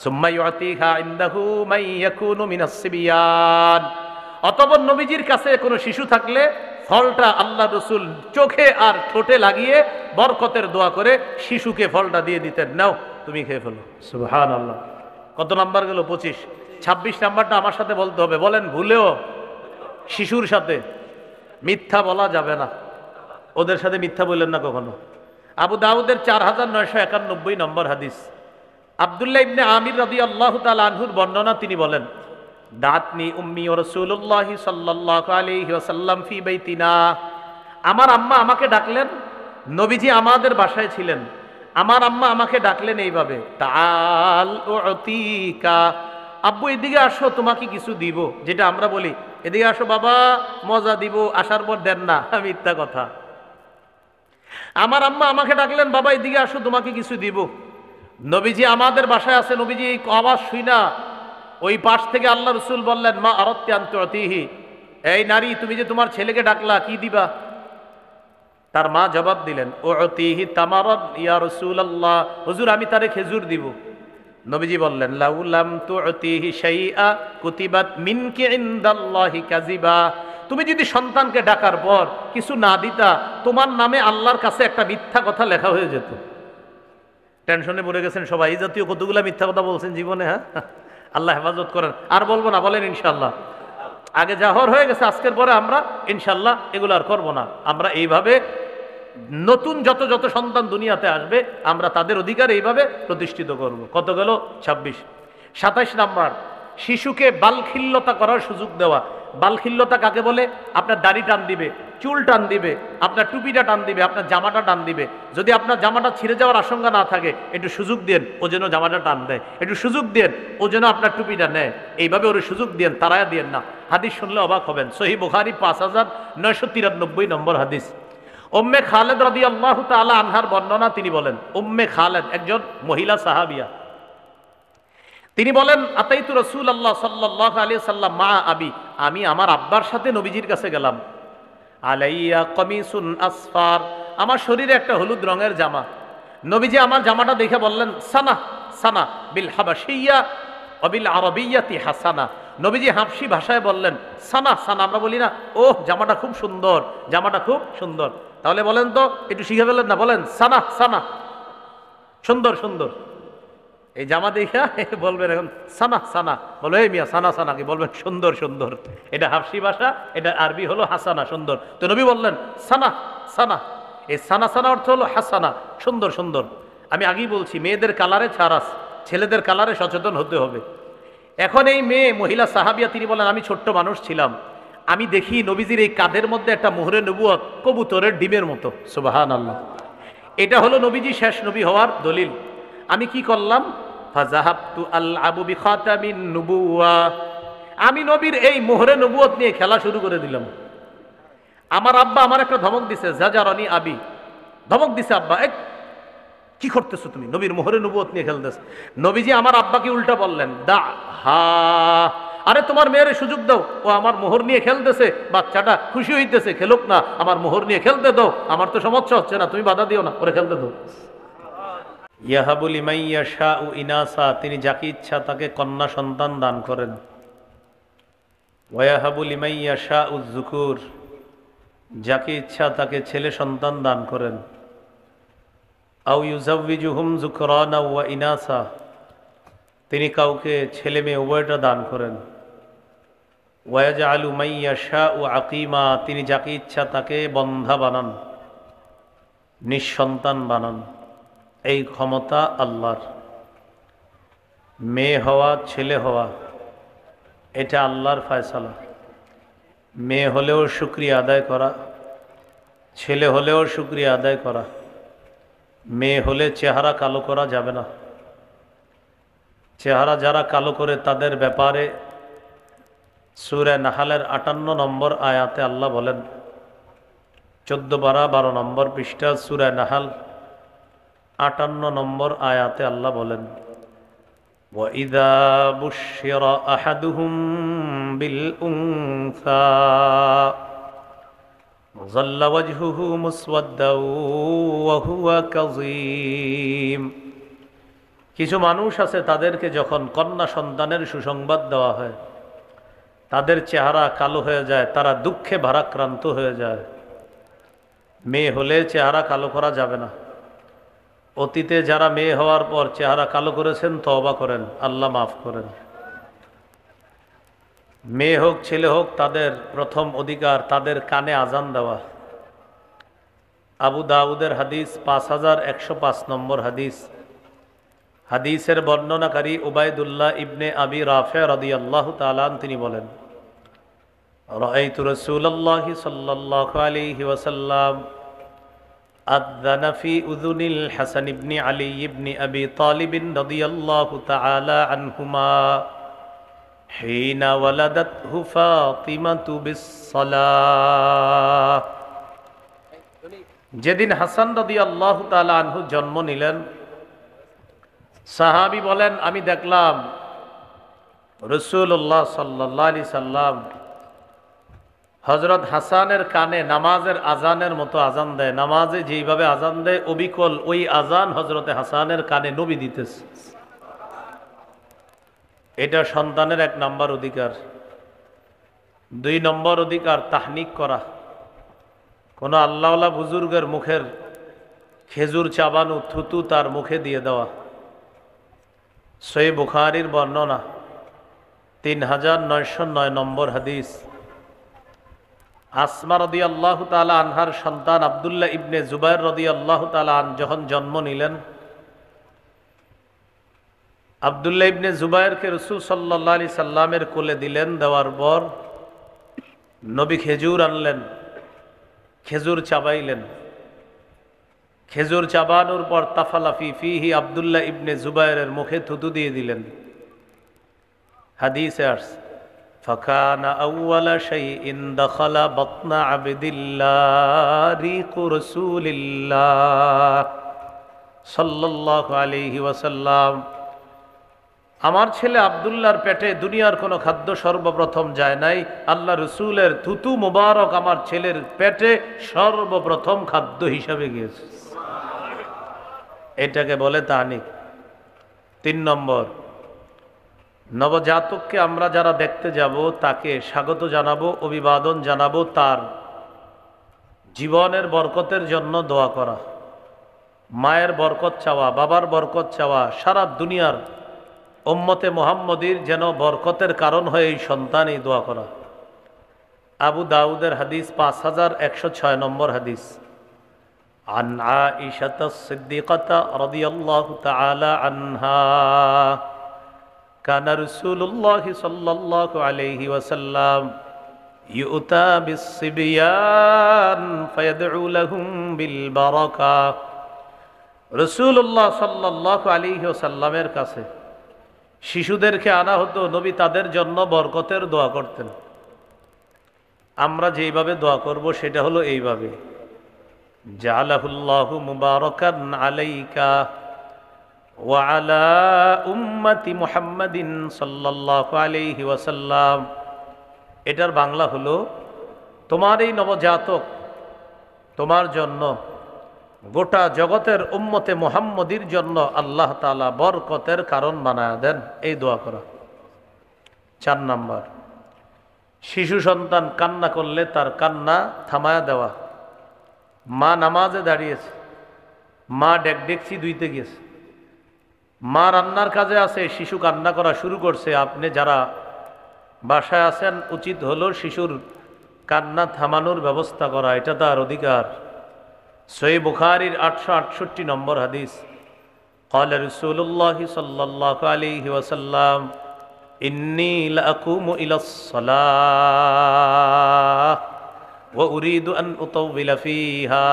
সুম্মা ইউতিহা ইনদাহু মান ইয়াকুনু মিনাস সিবিয়ান। অতঃপর নবীজির কাছে কোনো শিশু থাকলে ফলটা আল্লাহ রসুল চোখে আর ঠোঁটে লাগিয়ে বরকতের দোয়া করে শিশুকে ফলটা দিয়ে দিতেন, নাও তুমি খেয়ে ফেলো। সুবহানাল্লাহ। কত নাম্বার গেল? 25। 26 নাম্বারটা আমার সাথে বলতে হবে। বলেন, ভুলেও শিশুর সাথে মিথ্যা বলা যাবে না। ওদের সাথে মিথ্যা বললেন না কখনো। আবু দাউদের 4991 নম্বর হাদিস, আব্দুল্লাহ ইবনে আমির রাদিয়াল্লাহু তাআলা আনহুর বর্ণনা, তিনি বলেন, দাতনি উম্মি ও রাসূলুল্লাহ সাল্লাল্লাহু আলাইহি ওয়াসাল্লাম ফি বাইতিনা। আমার আম্মা আমাকে ডাকলেন, নবীজি আমাদের বাসায় ছিলেন, আমার আম্মা আমাকে ডাকলেন এইভাবে, তাআল উতিকা, আব্বু এদিকে আসো তোমাকে কিছু দিব। যেটা আমরা বলি, এদিকে আসো বাবা মজা দিব, আসার পর দেন না, মিথ্যা কথা। আমার আম্মা আমাকে ডাকলেন, বাবা এদিকে আসো তোমাকে কিছু দিব। নবীজি আমাদের বাসায় আছে, নবীজি এই আওয়াজ শুই না, ওই পাশ থেকে আল্লাহ রসুল বললেন, মা আরাদতি আন তুতিহি, এই নারী তুমি যে তোমার ছেলেকে ডাকলা, কি দিবা? তার মা জবাব দিলেন, উতিহি তামারান ইয়া রাসূলুল্লাহ, হুজুর আমি তারে খেজুর দিব। নবীজি বললেন, লাউলাম তুতিহি শাইআ কুতিবাত মিনকি ইনদাল্লাহি কাযিবা, তুমি যদি সন্তানকে ডাকার পর কিছু না দিতা, তোমার নামে আল্লাহর কাছে একটা মিথ্যা কথা লেখা হয়ে যেত। টেনশনে পড়ে গেছেন সবাই, এই জাতীয় কতগুলা মিথ্যা কথা বলছেন জীবনে। হ্যাঁ, আল্লাহ হেফাজত করেন। আর বলবো না, বলেন ইনশাল্লাহ। আগে যা হয়ে গেছে, আজকের পরে আমরা ইনশাল্লাহ এগুলো আর করবো না। আমরা এইভাবে নতুন যত যত সন্তান দুনিয়াতে আসবে, আমরা তাদের অধিকার এইভাবে প্রতিষ্ঠিত করব। কত গেল? 26। 27 নাম্বার, শিশুকে বালখিল্যতা করার সুযোগ দেওয়া। বালখিল্যতা কাকে বলে? আপনার দাড়ি টান দিবে, চুল টান দিবে, আপনার টুপিটা টান দিবে, আপনার জামাটা টান দিবে। যদি আপনার জামাটা ছিঁড়ে যাওয়ার আশঙ্কা না থাকে, একটু সুযোগ দেন ও যেন জামাটা টান দেয়, একটু সুযোগ দেন ও যেন আপনার টুপিটা নেয়। এইভাবে ওর সুযোগ দেন, তারায়া দেন না। হাদিস শুনলে অবাক হবেন। সহিহ বুখারী 5993 নম্বর হাদিস। উম্মে খালেদ রাদিয়াল্লাহু তাআলা আনহার বর্ণনা, তিনি বলেন, উম্মে খালেদ একজন মহিলা সাহাবিয়া, তিনি বলেন, আতাইতু রাসূলুল্লাহ সাল্লাল্লাহু আলাইহি সাল্লাম মা আবি, আমি আমার আব্বার সাথে নবীজির কাছে গেলাম। আলাইয়া কমিসুন আসফার, আমার শরীরে একটা হলুদ রঙের জামা। নবীজি আমার জামাটা দেখে বললেন, সানা সানা বিল হাবাশিয়া ওয়া বিল আরাবিয়াতি হাসানা। নবীজি হাবশি ভাষায় বললেন, সানা সানা, আমরা বলি না, ও জামাটা খুব সুন্দর, জামাটা খুব সুন্দর। তাহলে বলেন তো, একটু শিখে ফেলেন না, বলেন সানা সানা, সুন্দর সুন্দর। এই জামা দেখা বলবেন এখন সানা সানা, বলো এই মিয়া সানা সানা, কি বলবেন? সুন্দর সুন্দর। এটা হাবশি ভাষা, এটা আরবি হলো হাসানা, সুন্দর। তো নবী বললেন সানা সানা। এই সানা সানা অর্থ হলো হাসানা, সুন্দর সুন্দর। আমি আগেই বলছি, মেয়েদের কালারে ছাড় আছে, ছেলেদের কালারে সচেতন হতে হবে। এখন এই মেয়ে মহিলা সাহাবিয়া, তিনি বলেন, আমি ছোট্ট মানুষ ছিলাম, আমি দেখি নবীজির এই কাঁধের মধ্যে একটা মোহরে নবুয়ত কবুতরের ডিমের মতো। সুবহানাল্লাহ। এটা হলো নবীজি শেষ নবী হওয়ার দলিল। আমি কি করলাম? ফাযাহাবতু আলআবু বিখাতামিন নুবুওয়া, আমি নবীর এই মোহরে নবুয়ত নিয়ে খেলা শুরু করে দিলাম। আমার আব্বা আমার একটা ধমক দিছে, জাজারানি আবি, ধমক দিছে আব্বা, এই কি করতেছো তুমি? নবীর মোহরে নবুয়ত নিয়ে খেলতেছ। নবীজি আমার আব্বাকে উল্টা বললেন, দা হা, আরে তোমার মেয়ের সুযোগ দাও, ও আমার মোহর নিয়ে খেলতেছে, বাচ্চাটা খুশি হইতেছে, খেলুক না, আমার মোহর নিয়ে খেলতে দাও, আমার তো সমস্যা হচ্ছে না, তুমি বাধা দিও না, ওরে খেলতে দাও। ইয়াহাবু লিমান ইয়াশাউ ইনাসা, তিনি যাকে ইচ্ছা তাকে কন্যা সন্তান দান করেন। ওয়া ইয়াহাবু লিমান ইয়াশাউ যুকুর, যাকে ইচ্ছা তাকে ছেলে সন্তান দান করেন। আও ইউজাউযিজুহুম যুকরানা ওয়া ইনাসা, তিনি কাউকে ছেলে মেয়ে উভয়টা দান করেন। ওয়া ইয়াজআলু মান ইয়াশাউ আকিমা, তিনি যাকে ইচ্ছা তাকে বন্ধা বানান, নিঃসন্তান বানান। এই ক্ষমতা আল্লাহর। মেয়ে হওয়া ছেলে হওয়া এটা আল্লাহর ফয়সালা। মেয়ে হলেও শুকরিয়া আদায় করা, ছেলে হলেও শুকরিয়া আদায় করা। মেয়ে হলে চেহারা কালো করা যাবে না। চেহারা যারা কালো করে তাদের ব্যাপারে সূরা নাহালের 58 নম্বর আয়াতে আল্লাহ বলেন, 14-12 নম্বর পৃষ্ঠা সূরা নাহাল 58 নম্বর আয়াতে আল্লাহ বলেন, وَإِذَا بُشِّرَ أَحَدُهُم بِالْأُنثَى ظَلَّ وَجْهُهُ مُسْوَدًّا وَهُوَ كَظِيمٌ কিছু মানুষ আছে তাদেরকে যখন কন্যা সন্তানের সুসংবাদ দেওয়া হয় তাদের চেহারা কালো হয়ে যায়, তারা দুঃখে ভারাক্রান্ত হয়ে যায়। মেয়ে হলে চেহারা কালো করা যাবে না। অতীতে যারা মেয়ে হওয়ার পর চেহারা কালো করেছেন তওবা করেন, আল্লাহ মাফ করেন। মেয়ে হোক ছেলে হোক তাদের প্রথম অধিকার তাদের কানে আজান দেওয়া। আবু দাউদের হাদিস 5105 নম্বর হাদিস। হাদিসের বর্ণনাকারী উবাইদুল্লাহ ইবনে আবি রাফে রাদিয়াল্লাহু তাআলা তিনি বলেন, রাআইতু রাসূলুল্লাহি সাল্লাল্লাহু আলাইহি ওয়াসাল্লাম আযানা ফি উযুনিল হাসান ইবনে আলী ইবনে আবি তালিব রাদিয়াল্লাহু তাআলা আনহুমা হিনা ওয়ালাদাতহু ফাতিমাতু বিস-সালাহ। যেদিন হাসান রাদিয়াল্লাহু তাআলা আনহু জন্ম নিলেন, সাহাবী বলেন আমি দেখলাম রাসূলুল্লাহ সাল্লাল্লাহু আলাইহি সাল্লাম হযরত হাসানের কানে নামাজের আজানের মতো আজান দেয়। নামাজে যেইভাবে আজান দেয় অবিকল ওই আজান হযরতে হাসানের কানে নবী দিতেছে। এটা সন্তানের 1 নম্বর অধিকার। 2 নম্বর অধিকার তাহনিক করা। কোন আল্লাহওয়ালা বুজুর্গের মুখের খেজুর চাবানো থুতু তার মুখে দিয়ে দেওয়া। সহিহ বুখারীর বর্ণনা 3909 নম্বর হাদিস। আসমা রাদিয়াল্লাহু তাআলা আনহার সন্তান আব্দুল্লাহ ইবনে জুবাইর রাদিয়াল্লাহু তাআলা আন যখন জন্ম নিলেন, আব্দুল্লাহ ইবনে জুবাইরকে রাসূল সাল্লাল্লাহু আলাইহি সাল্লামের কোলে দিলেন। দেওয়ার পর নবী খেজুর আনলেন, খেজুর চাবাইলেন। খেজুর চাবানোর পর তাফালাফি ফিহি আব্দুল্লাহ ইবনে জুবাইরের মুখে থুতু দিয়ে দিলেন। হাদিসে আসছে ফাকানা আউওয়ালা শাইইন দাখালা বাতনা আবদিল্লাহ রিকু রাসূলিল্লাহ সাল্লাল্লাহু আলাইহি ওয়াসাল্লাম। আমার ছেলে আব্দুল্লাহর পেটে দুনিয়ার কোনো খাদ্য সর্বপ্রথম যায় নাই, আল্লাহ রসুলের থুতু মুবারক আমার ছেলের পেটে সর্বপ্রথম খাদ্য হিসাবে গিয়েছে। এটাকে বলে তাহনিক। 3 নম্বর, নবজাতককে আমরা যারা দেখতে যাব তাকে স্বাগত জানাবো, অভিবাদন জানাবো, তার জীবনের বরকতের জন্য দোয়া করা, মায়ের বরকত চাওয়া, বাবার বরকত চাওয়া, সারা দুনিয়ার উম্মতে মুহাম্মদীর যেন বরকতের কারণ হয়ে এই সন্তানই দোয়া করা। আবু দাউদের হাদিস 5106 নম্বর হাদিস। আন আয়েশা সিদ্দিকাতা রাদিয়াল্লাহু তাআলা আনহা কানা রাসূলুল্লাহ সাল্লাল্লাহু আলাইহি ওয়াসাল্লাম ইউতা বিস-সিবয়ান ফায়াদউ লাহুম বিল বারাকা। রাসূলুল্লাহ সাল্লাল্লাহু আলাইহি ওয়াসাল্লামের কাছে শিশুদেরকে আনা হতো, নবী তাদের জন্য বরকতের দোয়া করতেন। আমরা যেইভাবে দোয়া করব সেটা হলো এইভাবে, জাআলাহুল্লাহু মুবারাকান আলাইকা ওয়া আলা উম্মতি মুহাম্মাদিন সাল্লাল্লাহু আলাইহি ওয়াসাল্লাম। এটার বাংলা হলো, তোমার এই নবজাতক তোমার জন্য, গোটা জগতের উম্মতে মুহাম্মদীর জন্য আল্লাহ তাআলা বরকতের কারণ বানায়া দেন, এই দোয়া করা। 4 নম্বর, শিশু সন্তান কান্না করলে তার কান্না থামায়া দেওয়া। মা নামাজে দাঁড়িয়েছে, মা ডেকডেকচি ধুইতে গেছে, মা রান্নার কাজে আছে, শিশু কান্না করা শুরু করছে। আপনি যারা বাসায় আছেন উচিত হলো শিশুর কান্না থামানোর ব্যবস্থা করা, এটা তার অধিকার। সহিহ বুখারীর 868 নম্বর হাদিস। قال رسول الله صلى الله عليه وسلم إني لأقوم إلى الصلاة وأريد أن أطول فيها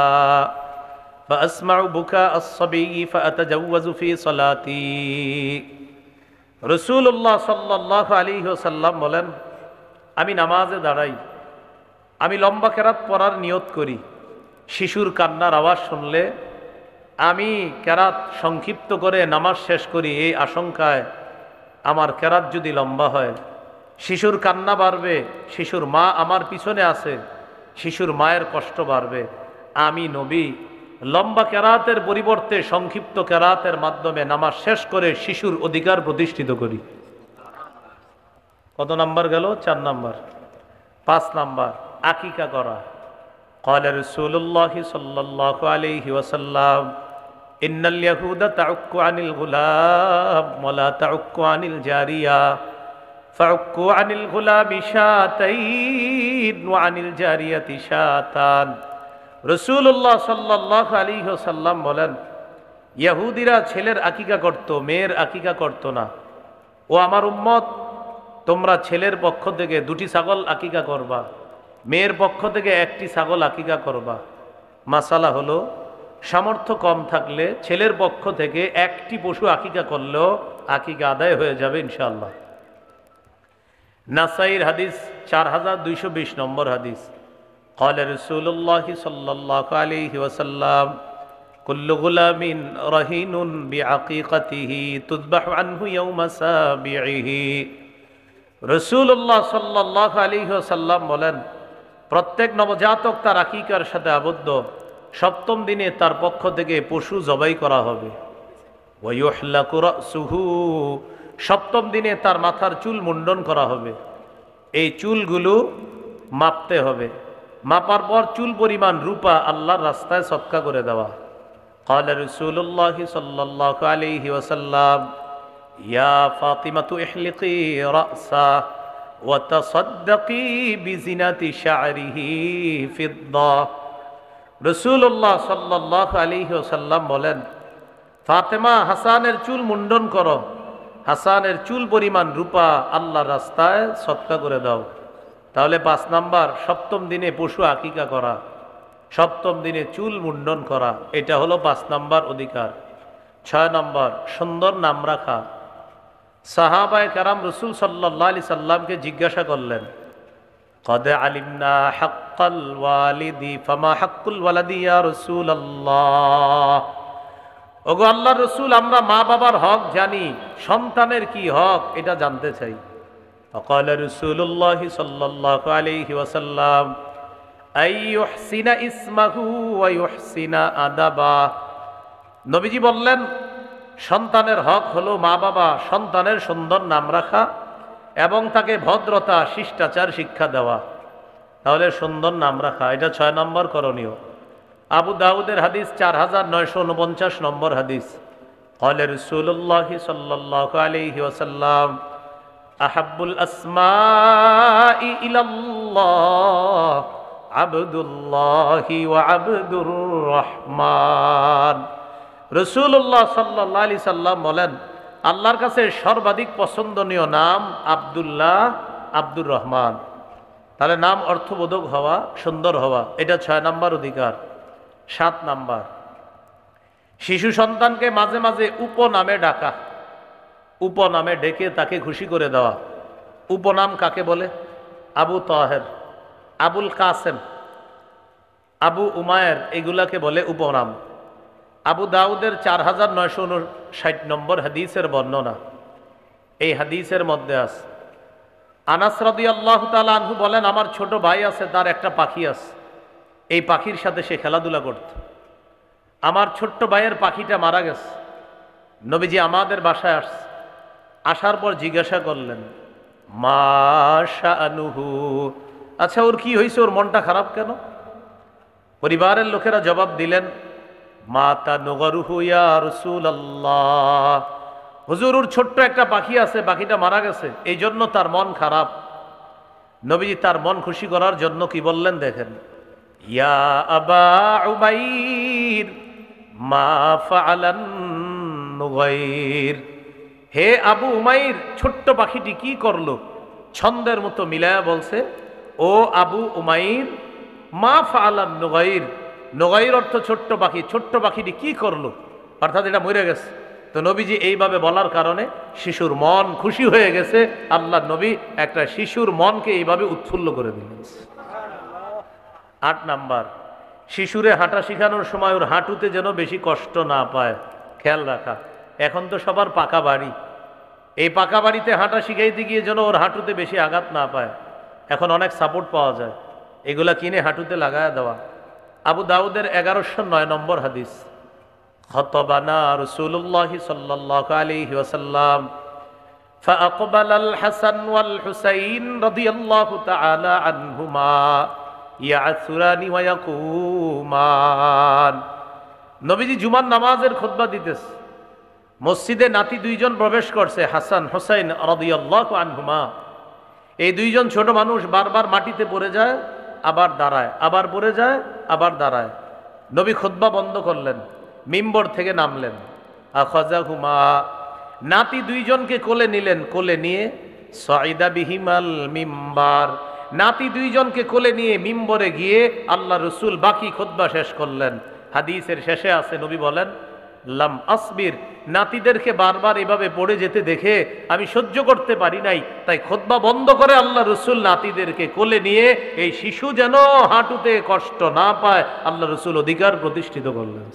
فأسمع بكاء الصبي فأتجوز في صلاتي। রাসূলুল্লাহ সাল্লাল্লাহু আলাইহি ওয়াসাল্লাম বলেন, আমি নামাজে দাঁড়াই, আমি লম্বা কেরাত পড়ার নিয়ত করি। শিশুর কান্নার আওয়াজ শুনলে আমি কেরাত সংক্ষিপ্ত করে নামাজ শেষ করি, এই আশঙ্কায় আমার কেরাত যদি লম্বা হয় শিশুর কান্না বাড়বে, শিশুর মা আমার পিছনে আছে, শিশুর মায়ের কষ্ট বাড়বে। আমি নবী লম্বা কেরাতের পরিবর্তে সংক্ষিপ্ত কেরাতের মাধ্যমে নামাজ শেষ করে শিশুর অধিকার প্রতিষ্ঠিত করি। কত নাম্বার গেল? 4 নাম্বার। 5 নাম্বার আকিকা করা। قال رسول الله صلى الله عليه وسلم إن اليهود تعك عن الغلام ولا تعك عن الجارية فعكوا عن الغلام شاتين وعن الجارية شاتان। রাসূলুল্লাহ সাল্লাল্লাহু আলাইহি ওয়াসাল্লাম বলেন, ইহুদিরা ছেলের আকিকা করত, মেয়ের আকিকা করত না। ও আমার উম্মত, তোমরা ছেলের পক্ষ থেকে 2টি ছাগল আকিকা করবা, মেয়ের পক্ষ থেকে 1টি ছাগল আকিকা করবা। মাসালা হলো, সামর্থ্য কম থাকলে ছেলের পক্ষ থেকে 1টি পশু আকিকা করলেও আকিকা আদায় হয়ে যাবে ইনশাআল্লাহ। নাসাইর হাদিস 4220 নম্বর হাদিস। قال رسول الله صلى الله عليه وسلم كل غلام رهين بعقيقته تذبح عنه يوم سابعه। রাসূলুল্লাহ সাল্লাল্লাহু আলাইহি ওয়াসাল্লাম বলেন, প্রত্যেক নবজাতক তার আকিকার সাথে আবদ্ধ, 7ম দিনে তার পক্ষ থেকে পশু জবাই করা হবে। ওয়া ইউহলাকু রাসুহু, 7ম দিনে তার মাথার চুল মুন্ডন করা হবে। এই চুলগুলো মাপতে হবে, মাপার পর চুল পরিমাণ রূপা আল্লাহর রাস্তায় সদকা করে দেওয়া। قال رسول الله صلى الله عليه وسلم يا فاطمة احلقي رأسه وتصدقي بزينة شعره فضة। রাসূলুল্লাহ সাল্লাল্লাহু আলাইহি ওয়াসাল্লাম বলেন, ফাতেমা, হাসানের চুল মুন্ডন করো, হাসানের চুল পরিমাণ রূপা আল্লাহর রাস্তায় সদকা করে দাও। তাহলে 5 নাম্বার, 7ম দিনে পশু আকিকা করা, 7ম দিনে চুল মুন্ডন করা, এটা হলো 5 নাম্বার অধিকার। 6 নাম্বার সুন্দর নাম রাখা। সাহাবায়ে কেরাম রাসূল সাল্লাল্লাহু আলাইহি সাল্লামকে জিজ্ঞাসা করলেন, কদ আলিমনা হাক্কাল ওয়ালিদি ফামা হাক্কুল ওয়ালাদি ইয়া রাসূলুল্লাহ। ওগো আল্লাহর রাসূল, আমরা মা বাবার হক জানি, সন্তানের কি হক এটা জানতে চাই। فقال رسول الله صلى الله عليه وسلم أن يحسن اسمه ويحسن أدبه। নবীজি বললেন, সন্তানের হক হলো মা বাবা সন্তানের সুন্দর নাম রাখা এবং তাকে ভদ্রতা শিষ্টাচার শিক্ষা দেওয়া। তাহলে সুন্দর নাম রাখা, এটা 6 নম্বর করণীয়। আবু দাউদের হাদিস 4949 নম্বর হাদিস। قال رسول الله صلى الله عليه وسلم আহাব্বুল আসমাই ইলাল্লাহ আবদুল্লাহি ওয়া আবদুর রহমান। রাসূলুল্লাহ সাল্লাল্লাহু আলাইহি সাল্লাম বলেন, আল্লাহর কাছে সর্বাধিক পছন্দনীয় নাম আব্দুল্লাহ, আব্দুর রহমান। তাহলে নাম অর্থবোধক হওয়া, সুন্দর হওয়া, এটা 6 নম্বর অধিকার। 7 নাম্বার শিশু সন্তানকে মাঝে মাঝে উপনামে ডাকা, উপনামে ডেকে তাকে খুশি করে দেওয়া। উপনাম কাকে বলে? আবু তাহের, আবুল কাসেম, আবু উমায়ের, এগুলাকে বলে উপনাম। আবু দাউদের 4959 নম্বর হাদিসের বর্ণনা। এই হাদিসের মধ্যে আছে, আনাস রাদিয়াল্লাহু তাআলা আনহু বলেন, আমার ছোট ভাই আছে, তার একটা পাখি আছে, এই পাখির সাথে সে খেলাধুলা করত। আমার ছোট্ট ভাইয়ের পাখিটা মারা গেছে। নবীজি আমাদের বাসায় আসছে, আসার পর জিজ্ঞাসা করলেন, মা শাআনুহু, আচ্ছা ওর কি হয়েছে, ওর মনটা খারাপ কেন? পরিবারের লোকেরা জবাব দিলেন, মাতা নগরুহু ইয়া রাসূলুল্লাহ, হুজুর ওর ছোট্ট একটা পাখি আছে, পাখিটা মারা গেছে, এই জন্য তার মন খারাপ। নবীজি তার মন খুশি করার জন্য কি বললেন দেখেন, ইয়া আবা উমাইর মা ফাআলান নুগাইর, হে আবু উমাইর, ছোট্ট পাখিটি কি করলো? ছন্দের মতো মিলায়া বলছে, ও আবু উমাইর মা ফাআলান নুগাইর, নুগাইর অর্থ ছোট্ট পাখি, ছোট্ট পাখিটি কি করলো, অর্থাৎ এটা মরে গেছে। তো নবীজি এইভাবে বলার কারণে শিশুর মন খুশি হয়ে গেছে। আল্লাহ নবী একটা শিশুর মনকে এইভাবে উৎফুল্ল করে দিলেন। 8 নাম্বার শিশুরে হাঁটা শেখানোর সময় ওর হাঁটুতে যেন বেশি কষ্ট না পায়, খেয়াল রাখা। এখন তো সবার পাকা বাড়ি, এই পাকা বাড়িতে হাঁটা শিখাইতে গিয়ে যেন ওর হাঁটুতে বেশি আঘাত না পায়। এখন অনেক সাপোর্ট পাওয়া যায়, এগুলা কিনে হাঁটুতে লাগায় দেওয়া। আবু দাউদের 1109 নম্বর হাদিস, খতবানা রাসূলুল্লাহ সাল্লাল্লাহু আলাইহি ওয়াসাল্লাম فأقبل الحسن والحسين رضي الله تعالى عنهما يعثران ويقومان। নবীজি জুমার নামাজের খুতবা দিতেছে, মসজিদে নাতি দুইজন প্রবেশ করছে, হাসান হুসাইন রাদিয়াল্লাহু আনহুমা। এই দুইজন ছোট মানুষ বারবার মাটিতে পড়ে যায়, আবার দাঁড়ায়, আবার পড়ে যায়, আবার দাঁড়ায়। নবী খুতবা বন্ধ করলেন, মিম্বর থেকে নামলেন। আখাযাহুমা, নাতি দুইজনকে কোলে নিলেন, কোলে নিয়ে সাইদা বিহিমাল মিম্বার, নাতি দুইজনকে কোলে নিয়ে মিম্বরে গিয়ে আল্লাহ রসুল বাকি খুতবা শেষ করলেন। হাদিসের শেষে আছে, নবী বলেন লাম আসবির, নাতিদেরকে বারবার এভাবে পড়ে যেতে দেখে আমি সহ্য করতে পারি নাই, তাই খুতবা বন্ধ করে আল্লাহ রসুল নাতিদেরকে কোলে নিয়ে এই শিশু যেন হাঁটুতে কষ্ট না পায় আল্লাহ রসুল অধিকার প্রতিষ্ঠিত করলেন।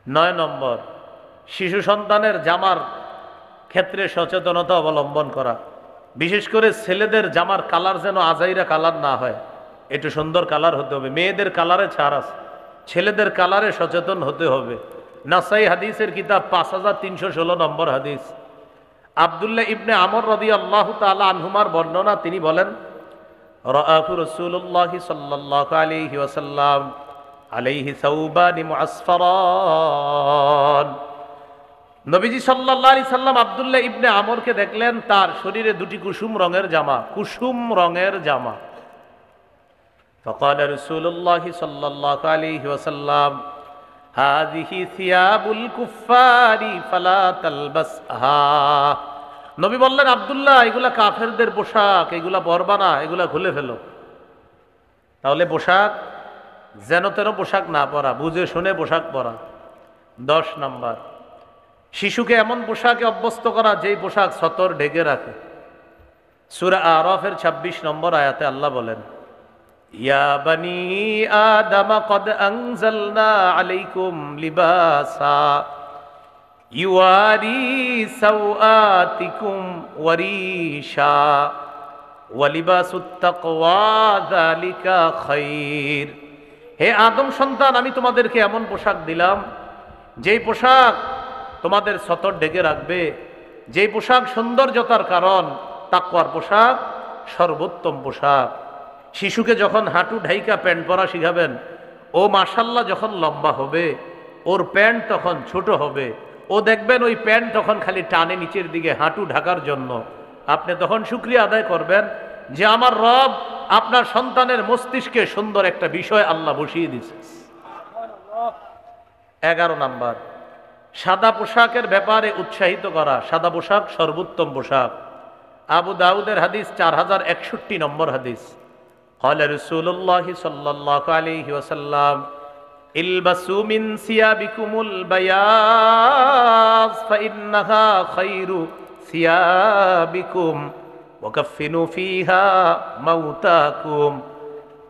9 নম্বর, শিশু সন্তানের জামার ক্ষেত্রে সচেতনতা অবলম্বন করা। বিশেষ করে ছেলেদের জামার কালার যেন আজাইরা কালার না হয়, একটু সুন্দর কালার হতে হবে। মেয়েদের কালারে ছাড় আছে, ছেলেদের কালারে সচেতন হতে হবে। নাসাই হাদিসের কিতাব 5316 নম্বর হাদিস। আব্দুল্লাহ ইবনে আমর রাদিয়াল্লাহু তাআলা আনহুমার বর্ণনা, তিনি বলেন রাআহু রাসূলুল্লাহ সাল্লাল্লাহু আলাইহি ওয়াসাল্লাম আলাইহি সাওবানি মুআসফারান। নবীজি সাল্লাল্লাহু আলাইহি সাল্লাম আব্দুল্লাহ ইবনে আমরকে দেখলেন, তার শরীরে দুটি কুসুম রঙের জামা, কুসুম রঙের জামা। فقال رسول الله صلى الله عليه وسلم هذه ثياب الكفار فلا تلبسها। নবী বললেন, আব্দুল্লাহ, এগুলা কাফেরদের পোশাক, এগুলা পরবা না, এগুলা খুলে ফেলো। তাহলে পোশাক যেন তেন পোশাক না পরা, বুঝে শুনে পোশাক পরা। 10 নম্বর, শিশুকে এমন পোশাকে অভ্যস্ত করা যেই পোশাক সতর ঢেকে রাখে। সূরা আরাফের 26 নম্বর আয়াতে আল্লাহ বলেন ইয়া বানি আদম কদ আনজালনা আলাইকুম লিবাসা ইউয়ারি সাওআতিকুম ওয়ারিশা ওয়া লিবাসুত তাকওয়া যালিকা খায়র। হে আদম সন্তান, আমি তোমাদেরকে এমন পোশাক দিলাম যেই পোশাক তোমাদের সতর ঢেকে রাখবে, যেই পোশাক সৌন্দর্যতার কারণ। তাকওয়ার পোশাক সর্বোত্তম পোশাক। শিশুকে যখন হাঁটু ঢাইকা প্যান্ট পরা শিখাবেন, ও মাশাল্লাহ যখন লম্বা হবে, ওর প্যান্ট তখন ছোট হবে, ও দেখবেন ওই প্যান্ট তখন খালি টানে নিচের দিকে হাঁটু ঢাকার জন্য। আপনি তখন শুকরিয়া আদায় করবেন যে আমার রব আপনার সন্তানের মস্তিষ্কে সুন্দর একটা বিষয় আল্লাহ বসিয়ে দিয়েছে। 11 নম্বর, সাদা পোশাকের ব্যাপারে উৎসাহিত করা। সাদা পোশাক সর্বোত্তম পোশাক। আবু দাউদের হাদিস 4061 নম্বর হাদিস। قال رسول الله صلى الله عليه وسلم البسوا من ثيابكم البياض فإنها خير ثيابكم وكفنوا فيها موتاكم।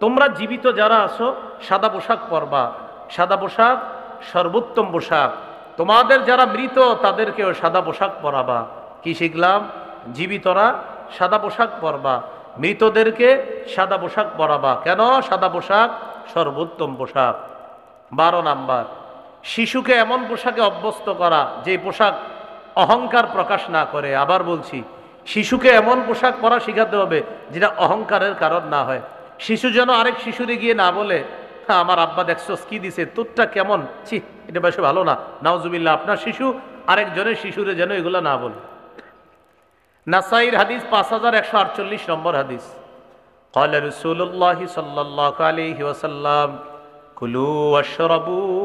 তোমরা জীবিত যারা আছো সাদা পোশাক পরবা, সাদা পোশাক সর্বোত্তম পোশাক। তোমাদের যারা মৃত তাদেরকেও সাদা পোশাক পরাবা। কি শিখলাম? জীবিতরা সাদা পোশাক পরবা, মৃতদেরকে সাদা পোশাক পরাবা। কেন? সাদা পোশাক সর্বোত্তম পোশাক। 12 নাম্বার, শিশুকে এমন পোশাকে অভ্যস্ত করা যে পোশাক অহংকার প্রকাশ না করে। আবার বলছি, শিশুকে এমন পোশাক পরা শিখাতে হবে যেটা অহংকারের কারণ না হয়। শিশু যেন আরেক শিশুরে গিয়ে না বলে, হ্যাঁ আমার আব্বা দেখছস কি দিছে, তোরটা কেমন, ছি এটা বেশি ভালো না, নাউজুবিল্লাহ। আপনার শিশু আরেকজনের শিশুরে যেন এগুলো না বলে। নাসাইর হাদিস 5148 নম্বর হাদিস। قال رسول الله صلى الله عليه وسلم كلوا واشربوا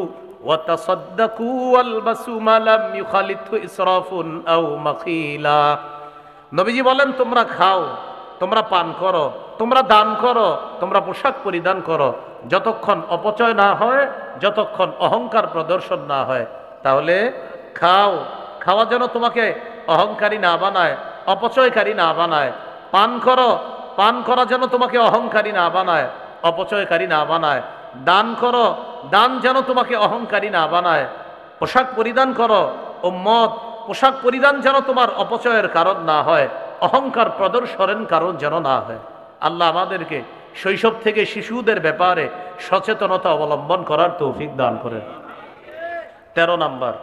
وتصدقوا والبسوا ما لم يخالطه اسراف او مخيلا। নবীজি বলেন, তোমরা খাও, তোমরা পান করো, তোমরা দান করো, তোমরা পোশাক পরিধান করো, যতক্ষণ অপচয় না হয়, যতক্ষণ অহংকার প্রদর্শন না হয়। তাহলে খাও, খাওয়া যেন তোমাকে অহংকারী না বানায়, অপচয়কারী না বানায়। পান করো, পান করা যেন তোমাকে অহংকারী না বানায়, অপচয়কারী না বানায়। দান করো, দান যেন তোমাকে অহংকারী না বানায়। পোশাক পরিধান করো, উম্মত, পোশাক পরিধান যেন তোমার অপচয়ের কারণ না হয়, অহংকার প্রদর্শনের কারণ যেন না হয়। আল্লাহ আমাদেরকে শৈশব থেকে শিশুদের ব্যাপারে সচেতনতা অবলম্বন করার তৌফিক দান করেন। 13 নাম্বার,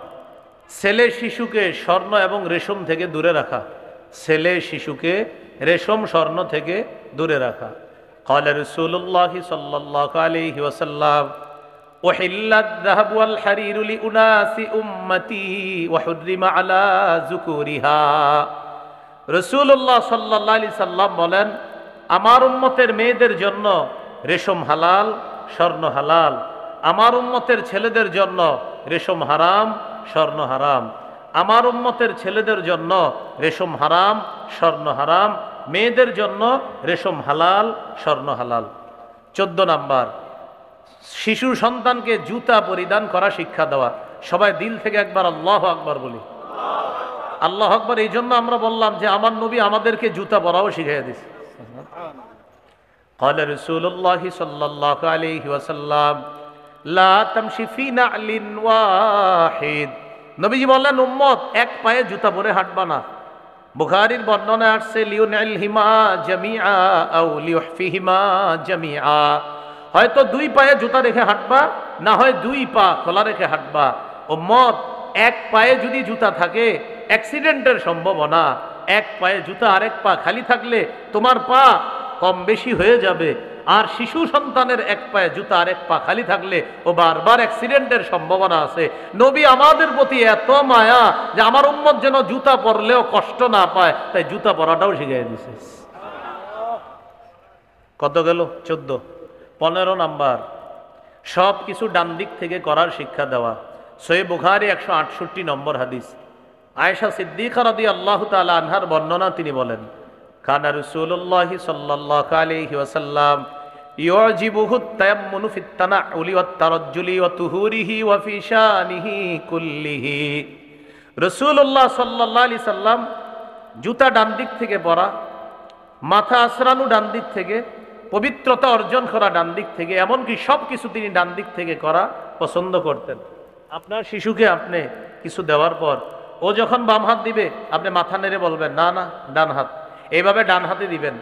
ছেলে শিশুকে স্বর্ণ এবং রেশম থেকে দূরে রাখা। ছেলে শিশুকে রেশম স্বর্ণ থেকে দূরে রাখা। قال رسول الله صلى الله عليه وسلم أحل الذهب والحرير لأناس أمتي وحرم على ذكورها। রাসূলুল্লাহ সাল্লাল্লাহু আলাইহি সাল্লাম বলেন, আমার উম্মতের মেয়েদের জন্য রেশম হালাল, স্বর্ণ হালাল। আমার উম্মতের ছেলেদের জন্য রেশম হারাম, স্বর্ণ হারাম। আমার উম্মতের ছেলেদের জন্য রেশম হারাম, স্বর্ণ হারাম। মেয়েদের জন্য রেশম হালাল, স্বর্ণ হালাল। 14 নাম্বার, শিশু সন্তানকে জুতা পরিধান করা শিক্ষা দেওয়া। সবাই দিল থেকে একবার আল্লাহু আকবার বলি। আল্লাহু আকবার এই জন্য আমরা বললাম যে আমার নবী আমাদেরকে জুতা পরাও শিখিয়ে দিয়েছে। قال رسول الله صلى الله عليه وسلم لا تمشي في نعل واحد। নবীজি বললেন, উম্মত এক পায়ে জুতা পরে হাঁটবা না। বুখারীর বর্ণনায় আসছে লিউনিলহিমা জামিআ আও লিউহফিহিমা জামিআ। হয়তো দুই পায়ে জুতা রেখে হাঁটবা, না হয় দুই পা খোলা রেখে হাঁটবা। উম্মত এক পায়ে যদি জুতা থাকে অ্যাক্সিডেন্টের সম্ভাবনা, এক পায়ে জুতা আরেক পা খালি থাকলে তোমার পা কম বেশি হয়ে যাবে। আর শিশু সন্তানের এক পায়ে জুতা আরেক পা খালি থাকলে ও বারবার অ্যাক্সিডেন্টের সম্ভাবনা আছে। নবী আমাদের প্রতি এত মায়া যে আমার উম্মত যেন জুতা পরলেও কষ্ট না পায়, তাই জুতা পরাটাও শিখিয়ে দিয়েছে। কত গেল? 14। 15 নাম্বার, সব কিছু ডান দিক থেকে করার শিক্ষা দেওয়া। সহিহ বুখারী 168 নম্বর হাদিস। আয়েশা সিদ্দিকা রাদিয়াল্লাহু তাআলা আনহার বর্ণনা, তিনি বলেন, কানা রাসূলুল্লাহি সাল্লাল্লাহু আলাইহি ওয়াসাল্লাম ইউজিবুহু তায়াম্মুনু ফিত তানাউলি ওয়াত তারাজ্জুলি ওয়া তুহুরিহি ওয়া ফি শানিহি কুল্লিহি। রাসূলুল্লাহ সাল্লাল্লাহু আলাইহি সাল্লাম জুতা ডান দিক থেকে পরা, মাথা আছড়ানো ডান দিক থেকে, পবিত্রতা অর্জন করা ডান দিক থেকে, এমনকি সব কিছু তিনি ডান দিক থেকে করা পছন্দ করতেন। আপনার শিশুকে আপনি কিছু দেওয়ার পর ও যখন বাম হাত দিবে, আপনি মাথা নেড়ে বলবেন না না ডান হাত, এইভাবে ডান হাতে দিবেন।